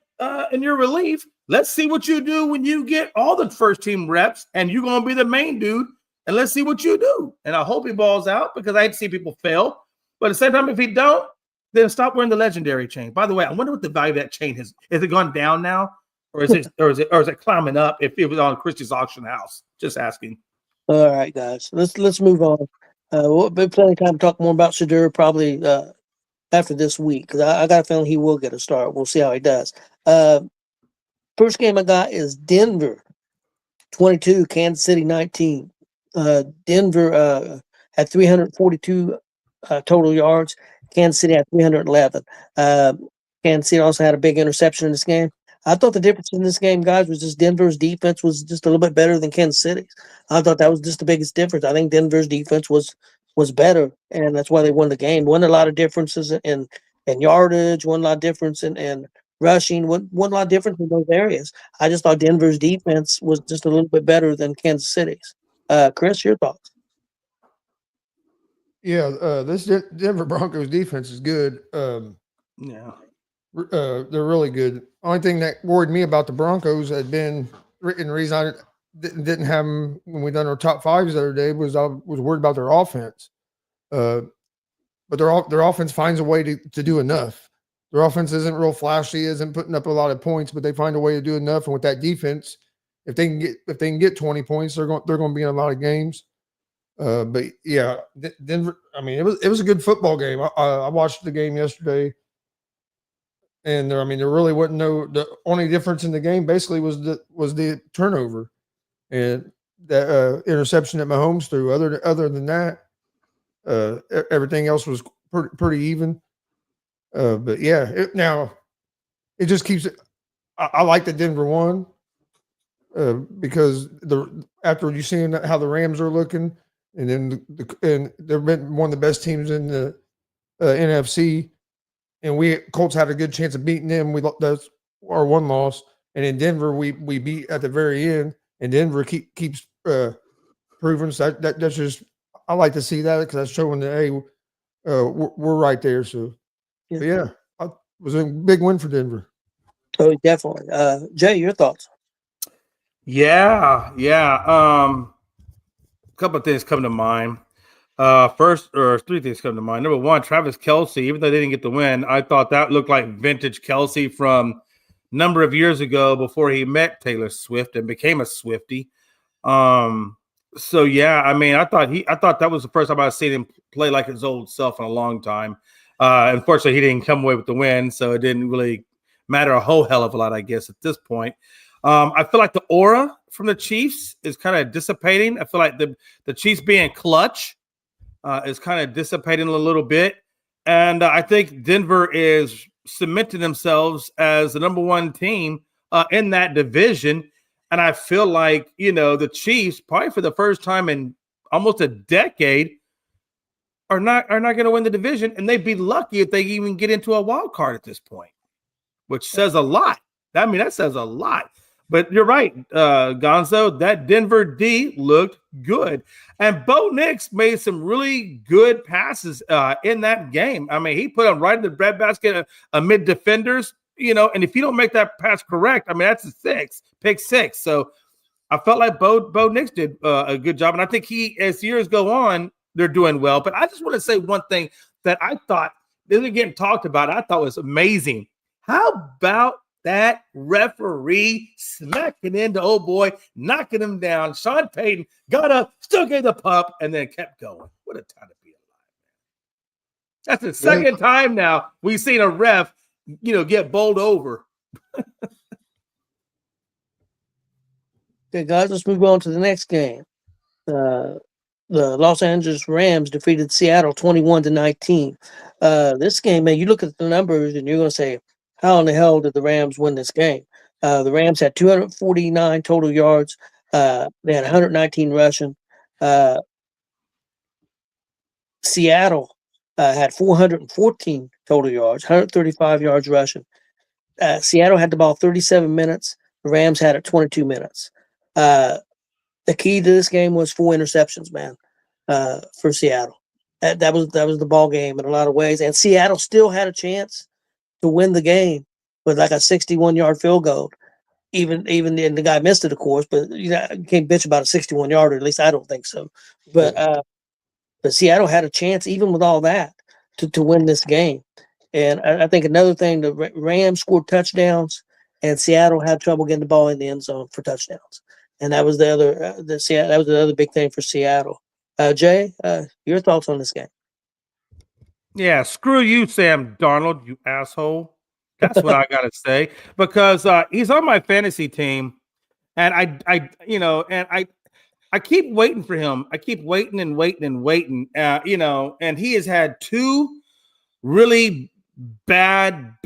in your relief. Let's see what you do when you get all the first team reps and you're going to be the main dude. And let's see what you do. And I hope he balls out, because I hate to see people fail. But at the same time, if he don't, then stop wearing the legendary chain. By the way, I wonder what the value of that chain is. Is it gone down now? Or is it climbing up if it was on Christie's auction house? Just asking. All right, guys. Let's move on. We'll be plenty of time to talk more about Shador probably after this week, because I got a feeling he will get a start. We'll see how he does. First game I got is Denver 22, Kansas City 19. Denver had 342 total yards. Kansas City had 311. Kansas City also had a big interception in this game. I thought the difference in this game, guys, was just Denver's defense was just a little bit better than Kansas City's. I thought that was just the biggest difference. I think Denver's defense was better, and that's why they won the game. Won a lot of differences in yardage, won a lot of difference in rushing, won a lot of difference in those areas. I just thought Denver's defense was just a little bit better than Kansas City's. Chris, your thoughts? Yeah, this Denver Broncos defense is good. Yeah. They're really good. Only thing that worried me about the Broncos had been, and the reason didn't have them when we done our top fives the other day. Was I was worried about their offense, but their offense finds a way to do enough. Their offense isn't real flashy, isn't putting up a lot of points, but they find a way to do enough. And with that defense, if they can get 20 points, they're going to be in a lot of games. But yeah, Denver. I mean, it was a good football game. I watched the game yesterday, and there really wasn't the only difference in the game basically was the turnover and the interception that Mahomes threw. Other than that, everything else was pretty even. But yeah, it just keeps it. I like that Denver won because after you seeing how the Rams are looking. And then and they've been one of the best teams in the NFC, and Colts had a good chance of beating them. That's our one loss, and in Denver we beat at the very end, and Denver keeps proving. So that's just I like to see that because that's showing that hey, we're right there. So yeah, it was a big win for Denver. Oh, definitely. Jay, your thoughts? Yeah. Couple of things come to mind. Three things come to mind. Number one, Travis Kelce, even though they didn't get the win, I thought that looked like vintage Kelce from a number of years ago before he met Taylor Swift and became a Swiftie. So yeah, I mean, I thought that was the first time I've seen him play like his old self in a long time. Unfortunately, he didn't come away with the win, so it didn't really matter a whole hell of a lot, I guess, at this point. I feel like the aura from the Chiefs is kind of dissipating. I feel like the Chiefs being clutch is kind of dissipating a little bit. And I think Denver is cementing themselves as the number one team in that division. And I feel like, the Chiefs, probably for the first time in almost a decade, are not going to win the division. And they'd be lucky if they even get into a wild card at this point, which says a lot. I mean, that says a lot. But you're right, Gonzo, that Denver D looked good. And Bo Nix made some really good passes in that game. I mean, he put them right in the breadbasket amid defenders, and if you don't make that pass correct, I mean, that's a pick six. So I felt like Bo Nix did a good job. And I think as years go on, they're doing well. But I just want to say one thing that I thought, isn't getting talked about, I thought was amazing. How about that referee smacking into old boy, knocking him down? Sean Payton got up, still gave the pump, and then kept going. What a time to be alive, man. That's the second time now we've seen a ref, get bowled over. Okay, guys, let's move on to the next game. The Los Angeles Rams defeated Seattle 21-19. This game, man, you look at the numbers and you're going to say, how in the hell did the Rams win this game? The Rams had 249 total yards. They had 119 rushing. Seattle had 414 total yards, 135 yards rushing. Seattle had the ball 37 minutes. The Rams had it 22 minutes. The key to this game was 4 interceptions, man, for Seattle. That was the ball game in a lot of ways. And Seattle still had a chance to win the game with like a 61-yard field goal. Even the guy missed it, of course, but you can't bitch about a 61-yarder. At least I don't think so. But Seattle had a chance, even with all that, to win this game. And I think another thing, the Rams scored touchdowns, and Seattle had trouble getting the ball in the end zone for touchdowns. And that was the other big thing for Seattle. Jay, your thoughts on this game? Yeah, screw you, Sam Darnold, you asshole. That's what I gotta say, because he's on my fantasy team, and I keep waiting for him. I keep waiting and waiting and waiting. And he has had 2 really bad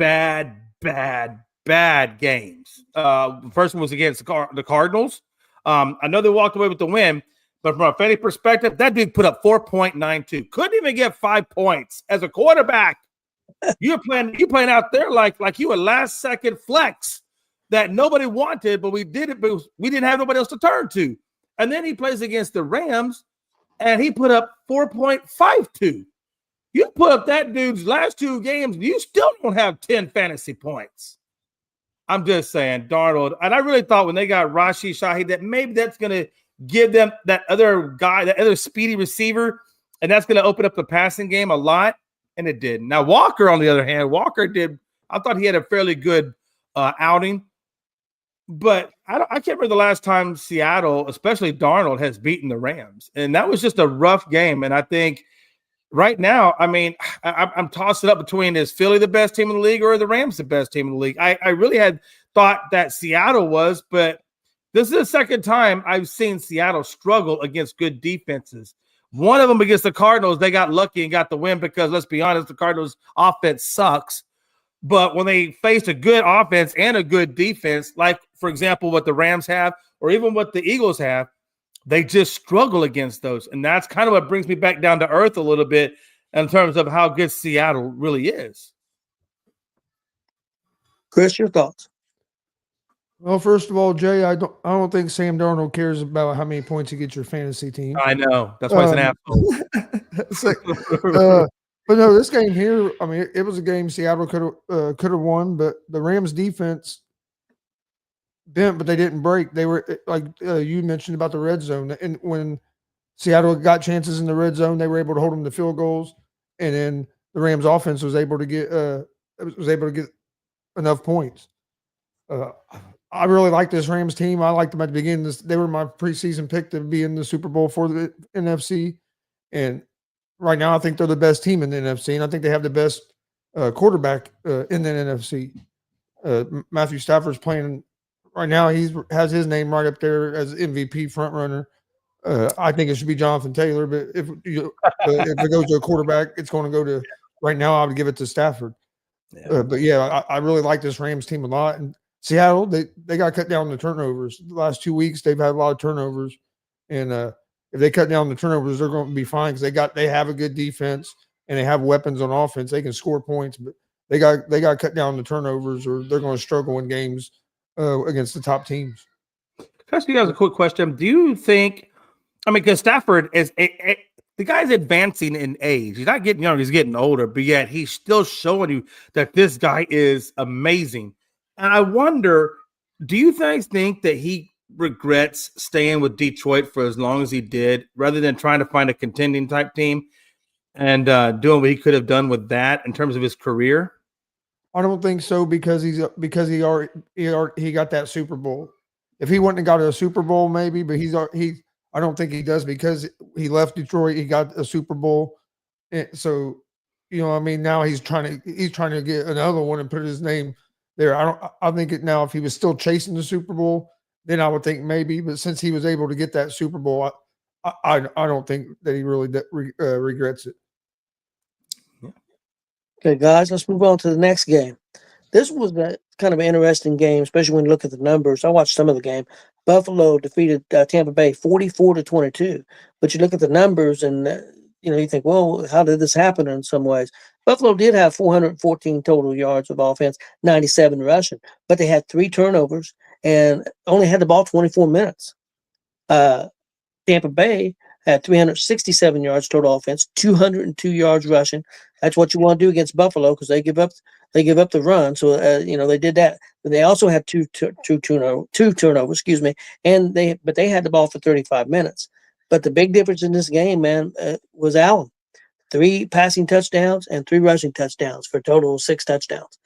games. The first one was against the Cardinals. I know they walked away with the win, but from a fantasy perspective, that dude put up 4.92. Couldn't even get 5 points as a quarterback. You're playing out there like you a last second flex that nobody wanted, but we did it because we didn't have nobody else to turn to. And then he plays against the Rams, and he put up 4.52. You put up that dude's last 2 games, you still don't have 10 fantasy points. I'm just saying, Darnold. And I really thought when they got Rashid Shaheed that maybe that's going to give them that other guy, that other speedy receiver, and that's going to open up the passing game a lot. And it did. Now, Walker, on the other hand, I thought he had a fairly good outing. But I can't remember the last time Seattle, especially Darnold, has beaten the Rams. And that was just a rough game. And I think right now, I mean, I'm tossing up between is Philly the best team in the league or the Rams the best team in the league? I really had thought that Seattle was, but this is the second time I've seen Seattle struggle against good defenses. One of them against the Cardinals, they got lucky and got the win because, let's be honest, the Cardinals' offense sucks. But when they faced a good offense and a good defense, like, for example, what the Rams have or even what the Eagles have, they just struggle against those. And that's kind of what brings me back down to earth a little bit in terms of how good Seattle really is. Chris, your thoughts? Well, first of all, Jay, I don't think Sam Darnold cares about how many points he gets your fantasy team. I know. That's why he's an asshole. But no, this game here, I mean, it was a game Seattle could have won, but the Rams defense bent, but they didn't break. They were like you mentioned about the red zone, and when Seattle got chances in the red zone, they were able to hold them to field goals, and then the Rams offense was able to get enough points. I really like this Rams team. I liked them at the beginning. They were my preseason pick to be in the Super Bowl for the NFC, and right now I think they're the best team in the NFC, and I think they have the best quarterback in the NFC. Matthew Stafford's playing right now. He has his name right up there as MVP front runner. I think it should be Jonathan Taylor, but if it goes to a quarterback, it's going to go to. Right now, I would give it to Stafford. Yeah. But yeah, I really like this Rams team a lot. And Seattle, they got to cut down the turnovers. The last 2 weeks, they've had a lot of turnovers, and if they cut down the turnovers, they're going to be fine because they have a good defense and they have weapons on offense. They can score points, but they got to cut down the turnovers, or they're going to struggle in games against the top teams. Can I ask you guys a quick question? Do you think? I mean, because Stafford is the guy's advancing in age. He's not getting younger; he's getting older. But yet, he's still showing you that this guy is amazing. And I wonder, do you guys think that he regrets staying with Detroit for as long as he did, rather than trying to find a contending type team and doing what he could have done with that in terms of his career? I don't think so because he got that Super Bowl. If he wouldn't have got a Super Bowl, maybe, but I don't think he does because he left Detroit. He got a Super Bowl, and so I mean, now he's trying to get another one and put his name there. I think now if he was still chasing the Super Bowl, then I would think maybe. But since he was able to get that Super Bowl, I don't think that he really regrets it. Okay, guys, let's move on to the next game. This was kind of an interesting game, especially when you look at the numbers. I watched some of the game. Buffalo defeated Tampa Bay 44-22. But you look at the numbers and, you think, well, how did this happen in some ways? Buffalo did have 414 total yards of offense, 97 rushing, but they had 3 turnovers and only had the ball 24 minutes. Tampa Bay had 367 yards total offense, 202 yards rushing. That's what you want to do against Buffalo because they give up the run. So they did that. But they also had two turnovers, and they had the ball for 35 minutes. But the big difference in this game, man, was Allen. 3 passing touchdowns and 3 rushing touchdowns for a total of 6 touchdowns.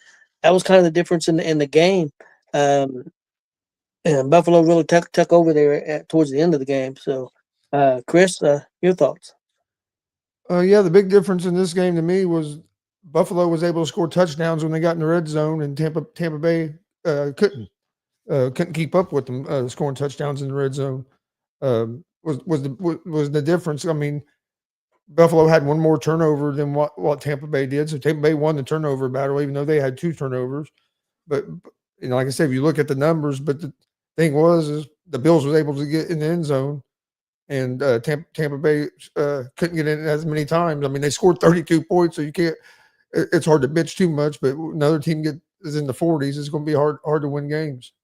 That was kind of the difference in the game. And Buffalo really took over there towards the end of the game. So, Chris, your thoughts? Yeah, the big difference in this game to me was Buffalo was able to score touchdowns when they got in the red zone, and Tampa Bay couldn't keep up with them scoring touchdowns in the red zone. Was the difference? I mean, Buffalo had 1 more turnover than what Tampa Bay did, so Tampa Bay won the turnover battle, even though they had 2 turnovers. But like I said, if you look at the numbers, but the thing is the Bills was able to get in the end zone, and Tampa Bay couldn't get in as many times. I mean, they scored 32 points, so you can't. It's hard to bitch too much, but another team is in the 40s. It's going to be hard to win games.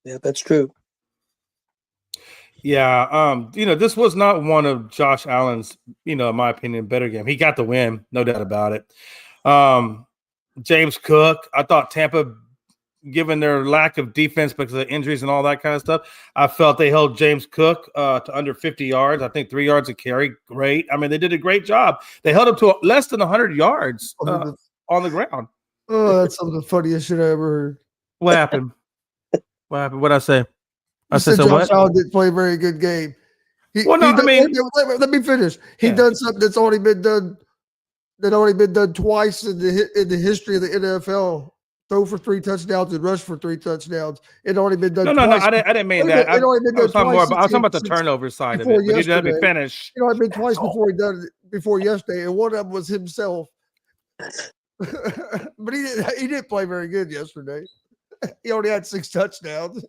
Yeah, that's true. Yeah, this was not one of Josh Allen's, in my opinion, better game. He got the win, no doubt about it. James Cook. I thought Tampa, given their lack of defense because of injuries and all that kind of stuff, I felt they held James Cook to under 50 yards. I think 3 yards a carry. Great. I mean, they did a great job. They held him to less than 100 yards on the ground. Oh, that's some of the funniest shit I ever heard. What happened? What happened? What'd I say? I said so Josh what? Allen didn't play a very good game. Well, no, I mean, let me finish. He done something that's already been done. That already been done twice in the history of the NFL. Throw for 3 touchdowns and rush for 3 touchdowns. It already been done. No. Twice. I didn't mean that. It already been done twice. I was talking about the turnover side of it. But you let me finish. It already been twice before yesterday, and one of them was himself. But he didn't play very good yesterday. He only had 6 touchdowns.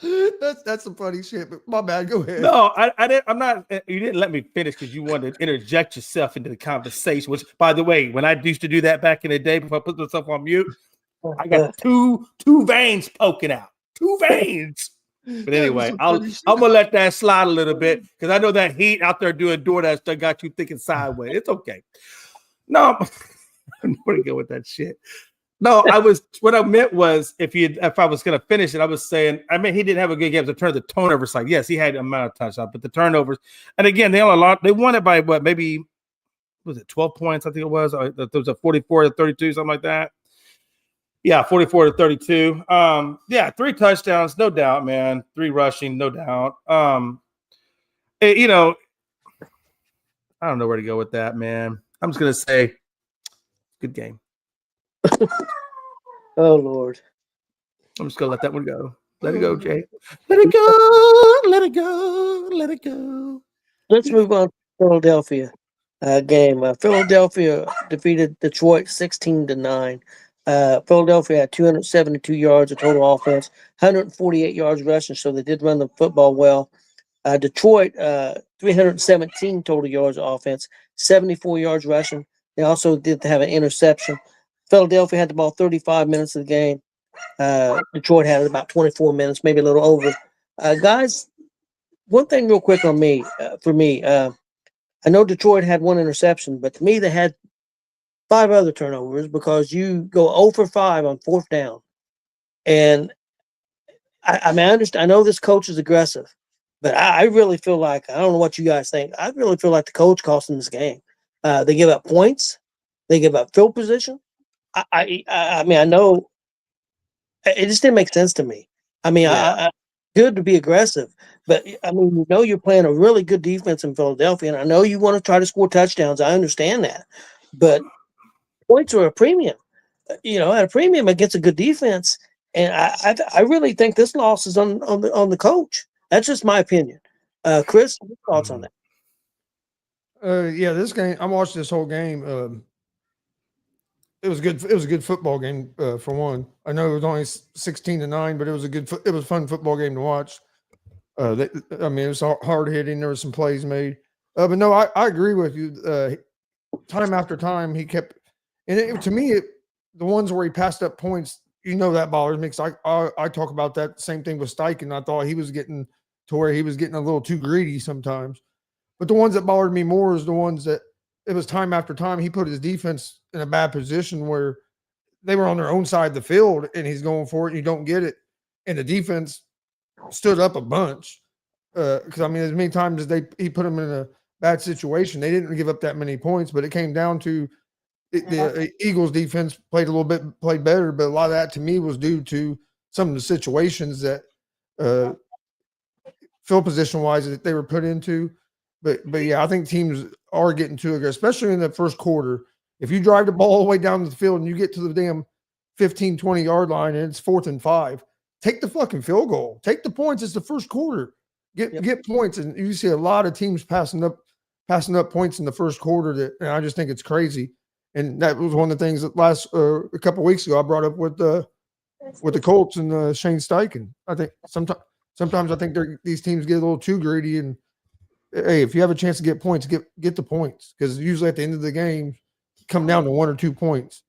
That's some funny shit. But my bad. Go ahead. No, I didn't. I'm not. You didn't let me finish because you wanted to interject yourself into the conversation. Which, by the way, when I used to do that back in the day before I put myself on mute, I got two veins poking out. 2 veins. But anyway, I'm gonna let that slide a little bit because I know that heat out there doing DoorDash that got you thinking sideways. It's okay. No, I'm gonna go with that shit. No, what I meant was if I was gonna finish it, I was saying, I mean, he didn't have a good game to turn the turnover side. Yes, he had an amount of touchdowns, but the turnovers, and again, they won it by what, maybe was it 12 points? I think it was. There was a 44-32, something like that. Yeah, 44-32. Yeah, 3 touchdowns, no doubt, man. 3 rushing, no doubt. I don't know where to go with that, man. I'm just gonna say, good game. Oh Lord. I'm just gonna let that one go. Let it go, Jay. Let it go. Let it go. Let it go. Let's move on to Philadelphia game. Philadelphia defeated Detroit 16-9. Philadelphia had 272 yards of total offense, 148 yards rushing, so they did run the football well. Detroit, 317 total yards of offense, 74 yards rushing. They also did have an interception. Philadelphia had the ball 35 minutes of the game. Detroit had about 24 minutes, maybe a little over. Guys, one thing real quick on me, for me, I know Detroit had 1 interception, but to me, they had 5 other turnovers because you go 0 for 5 on 4th down. And I mean, I understand. I know this coach is aggressive, but I really feel like, I don't know what you guys think. I really feel like the coach cost them this game. They give up points. They give up field position. I mean, I know it just didn't make sense to me. I mean, good to be aggressive, but I mean, you're playing a really good defense in Philadelphia, and I know you want to try to score touchdowns. I understand that, but points are a premium. At a premium against a good defense, and I really think this loss is on the coach. That's just my opinion. Chris, your thoughts on that? Yeah, this game. I watched this whole game. It was good. It was a good football game for one. I know it was only 16-9, but it was it was a fun football game to watch. I mean, it was hard hitting. There were some plays made, but no, I agree with you. Time after time, he kept, and to me, the ones where he passed up points, that bothers me. Because I talk about that same thing with Steichen. I thought he was getting to where he was getting a little too greedy sometimes. But the ones that bothered me more is the ones that it was time after time he put his defense in a bad position where they were on their own side of the field and he's going for it and you don't get it. And the defense stood up a bunch. Because, I mean, as many times as he put them in a bad situation, they didn't give up that many points, but it came down to the Eagles defense played better, but a lot of that to me was due to some of the situations that field position wise that they were put into. But yeah, I think teams are getting too aggressive, especially in the first quarter. If you drive the ball all the way down the field and you get to the damn 15, 20-yard line and it's 4th and 5, take the fucking field goal. Take the points. It's the first quarter. Get points. And you see a lot of teams passing up points in the first quarter and I just think it's crazy. And that was one of the things that a couple of weeks ago I brought up with the Colts and Shane Steichen. I think sometimes I think these teams get a little too greedy and hey, if you have a chance to get points, get the points because usually at the end of the game, come down to 1 or 2 points.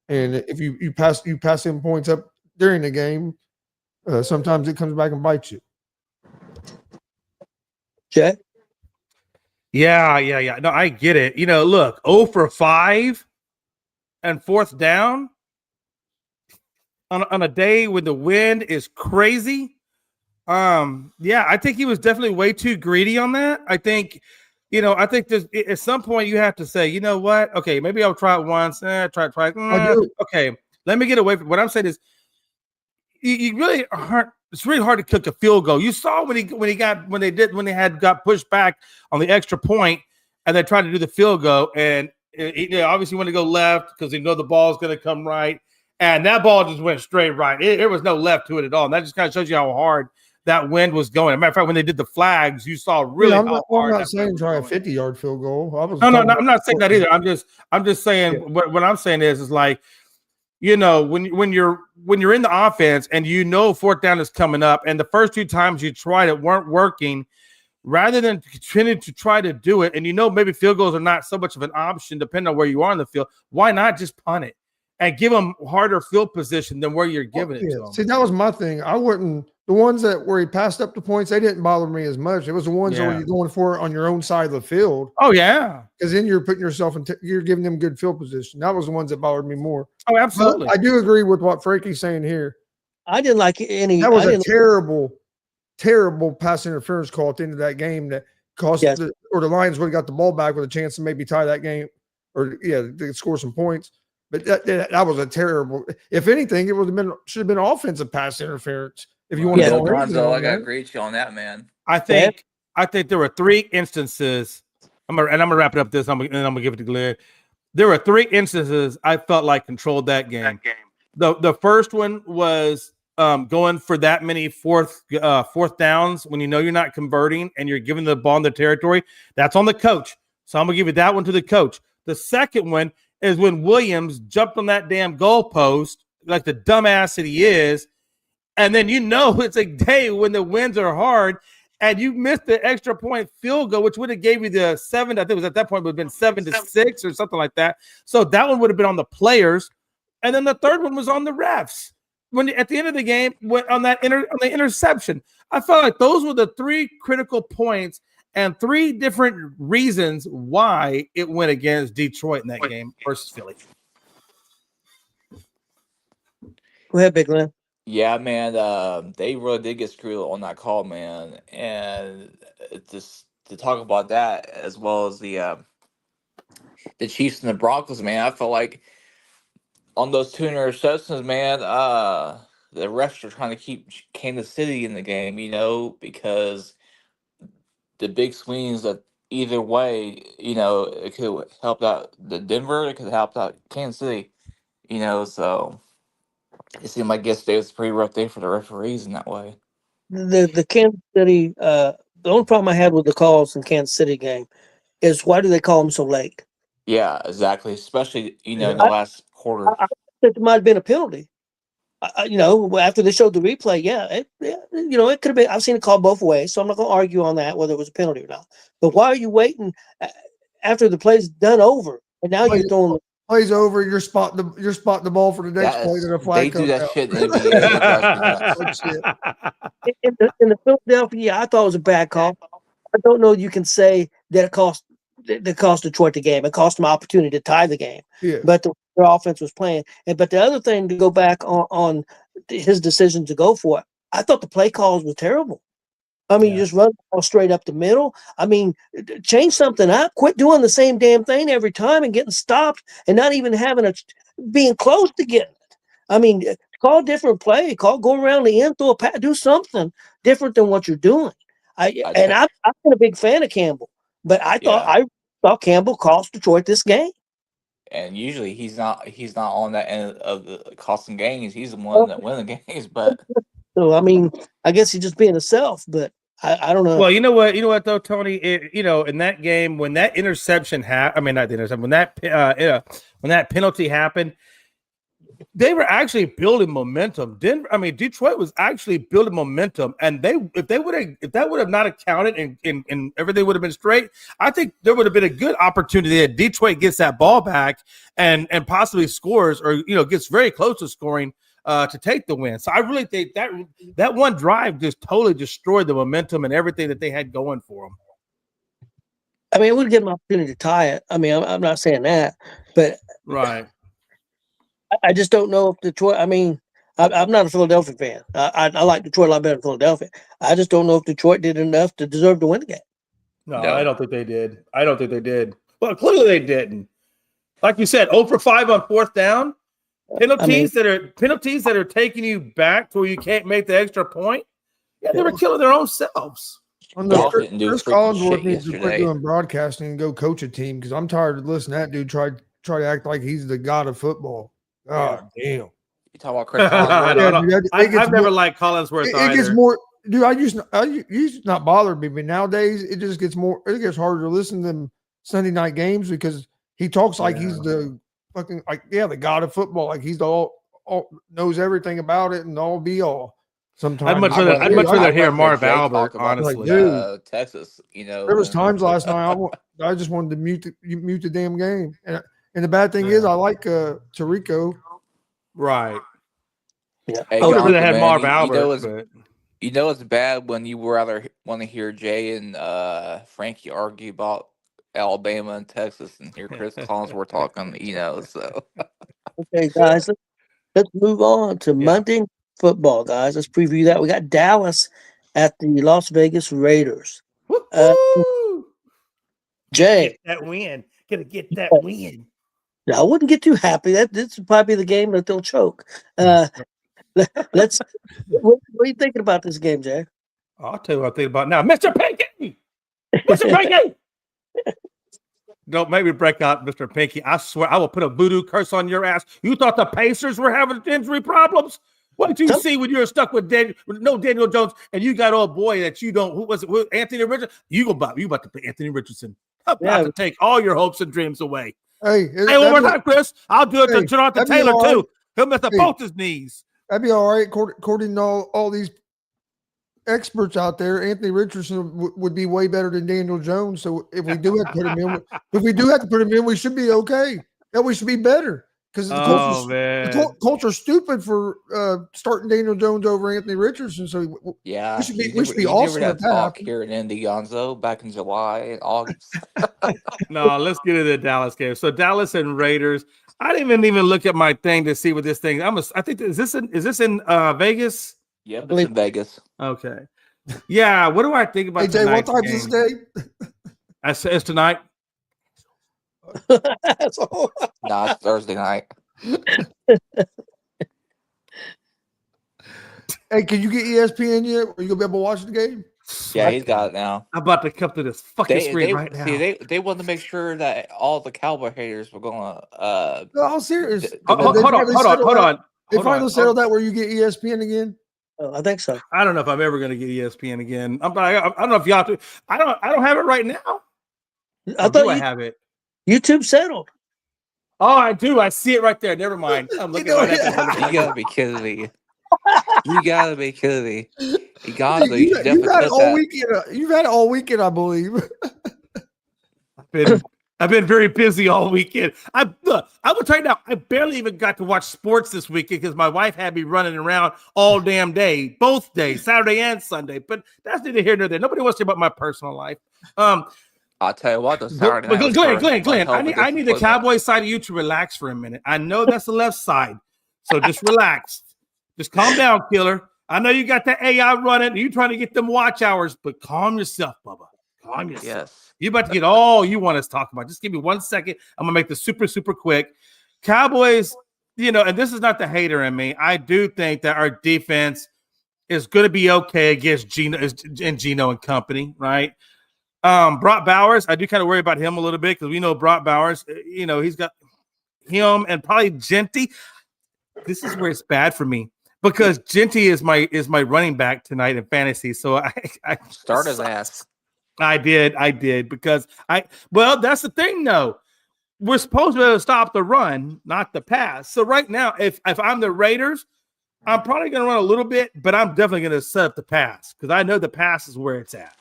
And if you pass in points up during the game, sometimes it comes back and bites you. Jay? Yeah. No, I get it. Look, 0 for 5 and 4th down on a day when the wind is crazy. Yeah, I think he was definitely way too greedy on that. I think there's at some point you have to say, you know what? Okay, maybe I'll try it once. Try. Okay, let me get away from what I'm saying is you really aren't. It's really hard to kick a field goal. You saw when they had got pushed back on the extra point, and they tried to do the field goal, and obviously want to go left because they know the ball is going to come right, and that ball just went straight right. There was no left to it at all, and that just kind of shows you how hard that wind was going. As a matter of fact, when they did the flags, you saw really I'm how hard. I'm not saying try a 50-yard field goal. No, I'm not saying that either. I'm just saying what I'm saying is like, when you're in the offense and 4th down is coming up, and the first 2 times you tried it weren't working, rather than continuing to try to do it, and maybe field goals are not so much of an option depending on where you are in the field, why not just punt it and give them harder field position than where you're giving it to them? See, that was my thing. I wouldn't. The ones where he passed up the points, they didn't bother me as much. It was the ones where you're going for it on your own side of the field. Oh yeah, because then you're putting yourself you're giving them good field position. That was the ones that bothered me more. Oh, absolutely. But I do agree with what Frankie's saying here. I didn't like any. That was a terrible pass interference call at the end of that game that cost the Lions would have got the ball back with a chance to maybe tie that game, or to score some points. But that was a terrible. If anything, it should have been offensive pass interference. If you want to go Gonzo, I got to agree with you on that, man. I think there were 3 instances. I'm gonna wrap it up. I'm gonna give it to Glenn. There were 3 instances I felt like controlled that game. The first one was going for that many fourth downs when you're not converting and you're giving the ball in the territory. That's on the coach. So I'm gonna give it that one to the coach. The second one is when Williams jumped on that damn goalpost like the dumbass that he is. And then it's a day when the winds are hard, and you missed the extra point field goal, which would have gave you the 7. I think it was at that point would have been 7-6 or something like that. So that one would have been on the players, and then the third one was on the refs. When at the end of the game, on the interception, I felt like those were the 3 critical points and 3 different reasons why it went against Detroit in that game versus Philly. Go ahead, Big Lynn. Yeah, man, they really did get screwed on that call, man. And just to talk about that, as well as the Chiefs and the Broncos, man, I felt like on those 2 interceptions, man, the refs are trying to keep Kansas City in the game, because the big swings that either way, it could help out the Denver, it could help out Kansas City, so it seemed like yesterday was a pretty rough day for the referees in that way. The Kansas City, the only problem I had with the calls in Kansas City game is why do they call them so late? Yeah, exactly. Especially, in the last quarter. I think it might have been a penalty. After they showed the replay, it could have been. I've seen it called both ways, so I'm not going to argue on that whether it was a penalty or not. But why are you waiting after the play's done over and now you're throwing? Plays over, you're spotting the ball for the next play. And a flag they do that out. shit in the NBA. in the Philadelphia, I thought it was a bad call. I don't know. You can say that it cost Detroit the game. It cost them an opportunity to tie the game. Yeah. But their offense was playing. But the other thing, to go back on his decision to go for it, I thought the play calls were terrible. I mean, you just run the ball straight up the middle. I mean, change something up. Quit doing the same damn thing every time and getting stopped and not even being close to getting it. I mean, call a different play. Go around the end, throw a pass, do something different than what you're doing. I've been a big fan of Campbell, but I thought Campbell cost Detroit this game. And usually he's not on that end of the costing games. He's the one that wins the games. But so I mean, I guess he's just being himself. But I don't know. Well, you know what though, Tony. In that game when that interception happened, not the interception. When that penalty happened, they were actually building momentum. Detroit was actually building momentum, and if that would have not accounted and everything would have been straight, I think there would have been a good opportunity that Detroit gets that ball back and possibly scores or gets very close to scoring to take the win. So I really think that one drive just totally destroyed the momentum and everything that they had going for them. I mean, it would give them an opportunity to tie it. I mean, I'm not saying that, but Right. I just don't know if Detroit. I mean, I'm not a Philadelphia fan. I like Detroit a lot better than Philadelphia. I just don't know if Detroit did enough to deserve to win the game. No, No. I don't think they did. I don't think they did. Well, clearly they didn't. Like you said, 0 for 5 on fourth down. Penalties that are taking you back to where you can't make the extra point. Yeah, they were killing their own selves. Golf didn't do Chris freaking Collinsworth shit needs to quit yesterday. doing broadcasting and go coach a team because I'm tired of listening to that dude try to act like he's the god of football. God damn. You talk about Chris I Collinsworth? don't know. Dude, I've never liked Collinsworth It either. gets more, dude. I used to not bother me, but nowadays it just gets more. It gets harder to listen to them Sunday night games because he talks like he's the fucking the god of football, like he's the all knows everything about it and all be all. Sometimes I'd much rather hear Marv Jake Albert, talk about honestly. Texas, you know. there was times last night I just wanted to mute the damn game, and the bad thing is I like Tirico. Right. Yeah. Hey, I would have rather Gonzo, had man, Marv you Albert. know it's but you know it's bad when you rather want to hear Jay and Frankie argue about Alabama and Texas and hear Chris Collinsworth talking, you know. So Okay, guys, let's move on to Monday Night Football, guys. Let's preview that. We got Dallas at the Las Vegas Raiders. woo-hoo! Jay, Get that win. Gonna get that win. I wouldn't get too happy. This would probably be the game that they'll choke. Let's. What are you thinking about this game, Jay? I'll tell you what I think about now. Mr. Pinky! Mr. Pinky! Don't make me break out, Mr. Pinky. I swear I will put a voodoo curse on your ass. You thought the Pacers were having injury problems? What did you see when you were stuck with no Daniel Jones and you got old boy that you don't? Who was it? Anthony Richardson? You about to play Anthony Richardson? About to take all your hopes and dreams away. Hey, One more time, Chris. I'll do it to Jonathan Taylor right. too. He'll mess up both his knees. That'd be all right, according to all these experts out there. Anthony Richardson would be way better than Daniel Jones. So if we do have to put him in, we should be okay. That we should be better because the culture's stupid for starting Daniel Jones over Anthony Richardson. So yeah, we should be awesome at that. Talk here in Indy, Gonzo, back in July and August. No, let's get into the Dallas game. So Dallas and Raiders. I didn't even look at my thing to see what this thing. I think is this in Vegas? Yep, it's in Vegas. Okay. Yeah. What do I think about? Hey Jay, what time's this game? It's tonight. Nah, it's Thursday night. Hey, can you get ESPN yet? Are you gonna be able to watch the game? Yeah, he's got it now. I'm about to come to this fucking screen right now. They wanted to make sure that all the Cowboy haters were gonna. No, I'm serious. Hold on. They finally settled that where you get ESPN again. Oh, I think so. I don't know if I'm ever going to get ESPN again. I don't know if y'all do. I don't have it right now. I thought I have it. YouTube settled. Oh, I do. I see it right there. Never mind. I'm looking right at it. You gotta be kidding me. You gotta be kidding me. You've had it all weekend. You've had it all weekend, I believe. I've been very busy all weekend. I will tell you now, I barely even got to watch sports this weekend because my wife had me running around all damn day, both days, Saturday and Sunday. But that's neither here nor there. Nobody wants to hear about my personal life. I'll tell you what, the Saturday night. Glenn, I need the Cowboy side of you to relax for a minute. I know that's the left side, so just relax. Just calm down, killer. I know you got the AI running, and you're trying to get them watch hours, but calm yourself, Bubba. Calm yourself. Yes. You're about to get all you want us to talk about. Just give me 1 second. I'm going to make this super, super quick. Cowboys, and this is not the hater in me. I do think that our defense is going to be okay against Gino and company, right? Brock Bowers, I do kind of worry about him a little bit because we know Brock Bowers, he's got him and probably Genty. This is where it's bad for me because Genty is my running back tonight in fantasy. So I start his ass. I did because that's the thing though. We're supposed to stop the run, not the pass. So right now, if I'm the Raiders, I'm probably going to run a little bit, but I'm definitely going to set up the pass because I know the pass is where it's at.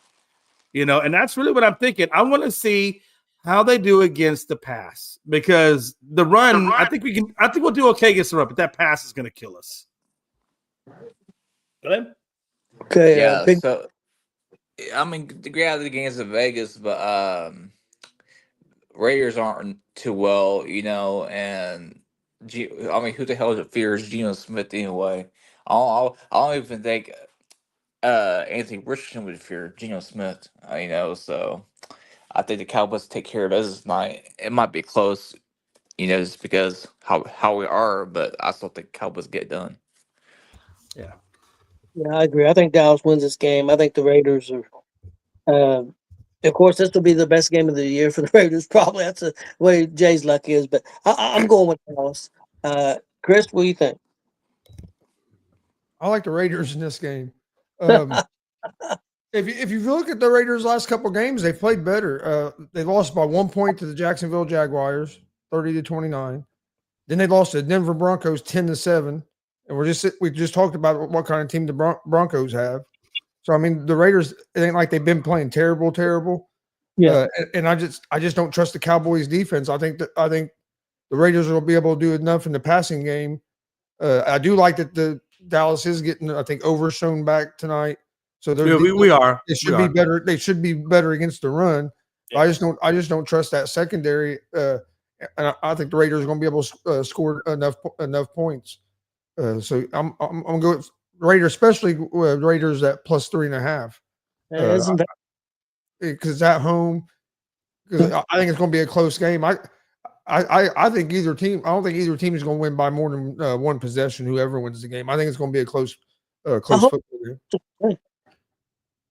And that's really what I'm thinking. I want to see how they do against the pass because the run, I think we'll do okay against the run, but that pass is going to kill us. Go ahead. Okay. Yeah. So, I mean, the reality of the games in Vegas, but Raiders aren't too well, and I mean, who the hell fears Geno Smith anyway? I don't even think Anthony Richardson would fear Geno Smith, so I think the Cowboys take care of business tonight. It might be close, just because how we are, but I still think Cowboys get it done. Yeah. Yeah, I agree. I think Dallas wins this game. I think the Raiders are. Of course, this will be the best game of the year for the Raiders. Probably that's the way Jay's luck is. But I'm going with Dallas. Chris, what do you think? I like the Raiders in this game. If you look at the Raiders' last couple games, they've played better. They lost by 1 point to the Jacksonville Jaguars, 30-29. Then they lost to the Denver Broncos, 10-7. And we just talked about what kind of team the Broncos have. So I mean, the Raiders, it ain't like they've been playing terrible. Yeah. And I just don't trust the Cowboys' defense. I think the Raiders will be able to do enough in the passing game. I do like that the Dallas is getting, I think, overshown back tonight. So we are. It should be better. They should be better against the run. Yeah. I just don't trust that secondary. And I think the Raiders are going to be able to score enough points. So I'm going to go with Raiders, especially Raiders at plus 3.5. Because it's at home. Because I think it's going to be a close game. I think either team. I don't think either team is going to win by more than one possession. Whoever wins the game, I think it's going to be a close football game.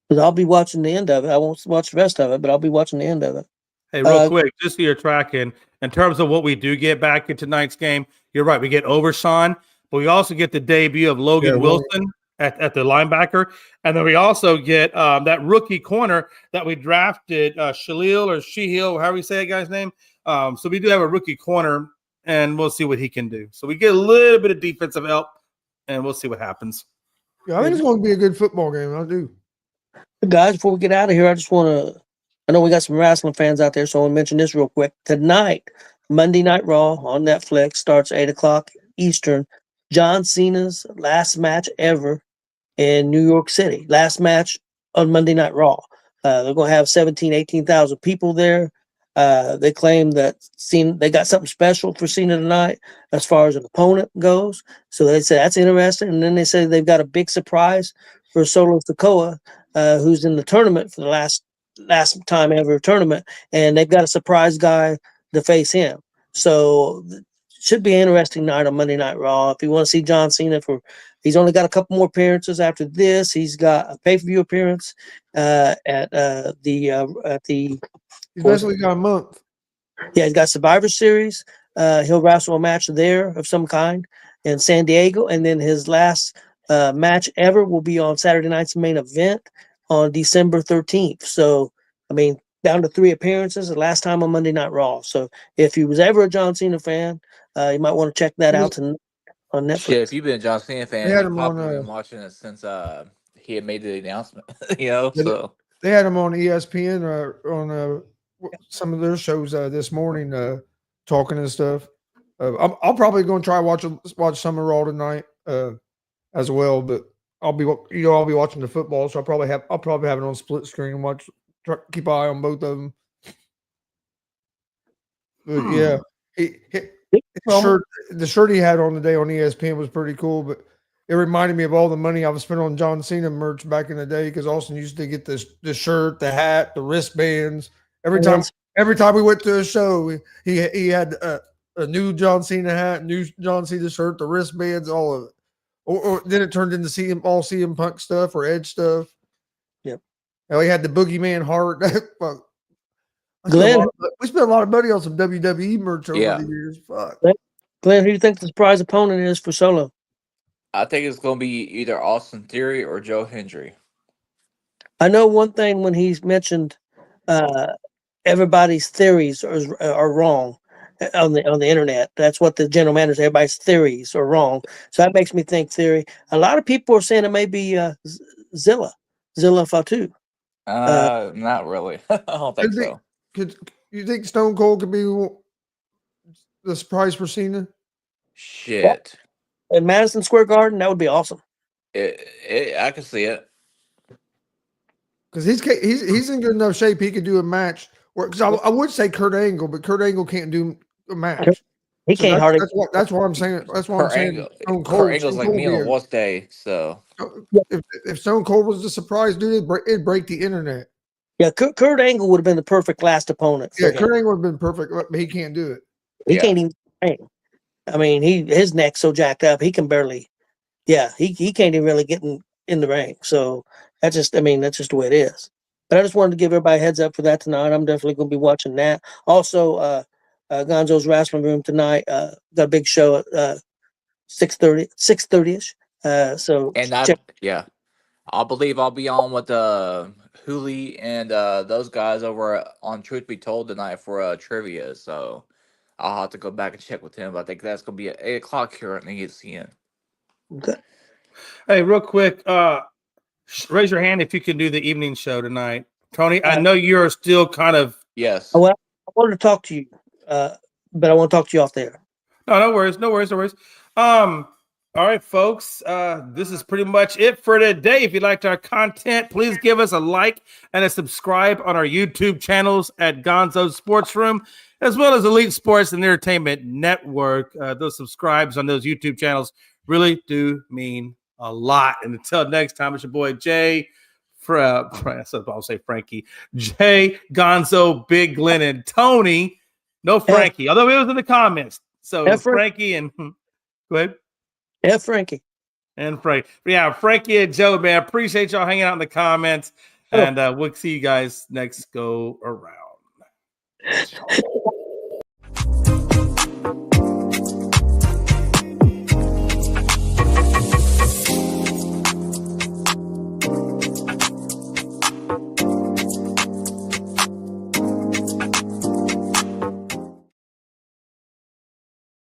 Because I'll be watching the end of it. I won't watch the rest of it, but I'll be watching the end of it. Hey, real quick, just so you're tracking, in terms of what we do get back in tonight's game, you're right. We get Overshawn, but we also get the debut of Logan Wilson at the linebacker. And then we also get that rookie corner that we drafted, Shehil, however you say that guy's name. So we do have a rookie corner, and we'll see what he can do. So we get a little bit of defensive help, and we'll see what happens. Yeah, I think it's going to be a good football game. I do. Guys, before we get out of here, I just want to – I know we got some wrestling fans out there, so I want to mention this real quick. Tonight, Monday Night Raw on Netflix starts 8 o'clock Eastern. John Cena's last match ever in New York City. Last match on Monday Night Raw. They're going to have 18,000 people there. They claim that they got something special for Cena tonight as far as an opponent goes. So they say that's interesting. And then they say they've got a big surprise for Solo Sikoa, who's in the tournament for the last time ever tournament. And they've got a surprise guy to face him. So should be an interesting night on Monday Night Raw. If you want to see John Cena he's only got a couple more appearances after this. He's got a pay-per-view appearance at the. He's basically got a month. Yeah, he's got Survivor Series. He'll wrestle a match there of some kind in San Diego, and then his last match ever will be on Saturday night's main event on December 13th. So, I mean, down to 3 appearances. The last time on Monday Night Raw. So, if you was ever a John Cena fan, you might want to check that out on Netflix. Shit, if you've been a John Cena fan, you've probably been watching it since he had made the announcement. So they had him on ESPN on some of their shows this morning, talking and stuff. I'm probably going to try watch some of Raw tonight as well, but I'll be watching the football, so I'll probably have it on split screen and keep an eye on both of them. But yeah, the shirt he had on today on ESPN was pretty cool, but it reminded me of all the money I was spending on John Cena merch back in the day, because Austin used to get the shirt, the hat, the wristbands. Every time we went to a show, he had a new John Cena hat, new John Cena shirt, the wristbands, all of it. Or then it turned into CM Punk stuff or Edge stuff. Yep. He had the Boogeyman heart. Glenn, we spent a lot of money on some WWE merch over the years. Fuck. Glenn, who do you think the surprise opponent is for Solo? I think it's going to be either Austin Theory or Joe Hendry. I know one thing when he's mentioned everybody's theories are wrong on the internet. That's what the general manager. Everybody's theories are wrong. So that makes me think Theory. A lot of people are saying it may be Zilla Fatu. Not really. I don't think so. Could you think Stone Cold could be the surprise for Cena? Shit. In Madison Square Garden, that would be awesome. I can see it. Because he's in good enough shape. He could do a match Because I would say Kurt Angle, but Kurt Angle can't do a match. He So can't hardly. that's why I'm saying. That's why I'm Kurt saying Angle, Stone Kurt Cold. Angle's Stone like Cold me on would a be worst day. So if Stone Cold was the surprise dude, it'd break the internet. Yeah, Kurt Angle would have been the perfect last opponent for Yeah, him. Kurt Angle would have been perfect, but he can't do it. He yeah. can't even ring. I mean, his neck's so jacked up, he can barely. Yeah, he can't even really get in the ring. So that's just the way it is. But I just wanted to give everybody a heads up for that tonight. I'm definitely going to be watching that. Also, Gonzo's Wrestling Room tonight. Got a big show at 6:30 ish. So And check. I believe I'll be on with Hooli and those guys over on Truth Be Told tonight for trivia. So I'll have to go back and check with him. But I think that's gonna be at 8 o'clock here on ESEN. Okay. Hey, real quick, raise your hand if you can do the evening show tonight. Tony, I know you're still kind of. Yes. Well, I wanted to talk to you, but I want to talk to you off there. No worries. All right, folks. This is pretty much it for today. If you liked our content, please give us a like and a subscribe on our YouTube channels at Gonzo's Sports Room, as well as Elite Sports and Entertainment Network. Those subscribes on those YouTube channels really do mean a lot. And until next time, it's your boy Jay. I'll say Frankie, Jay, Gonzo, Big Glenn, and Tony. No Frankie, although it was in the comments. So Frankie and go ahead. Frankie. And Frank. Yeah, Frankie and Joe, man. Appreciate y'all hanging out in the comments. And we'll see you guys next go around.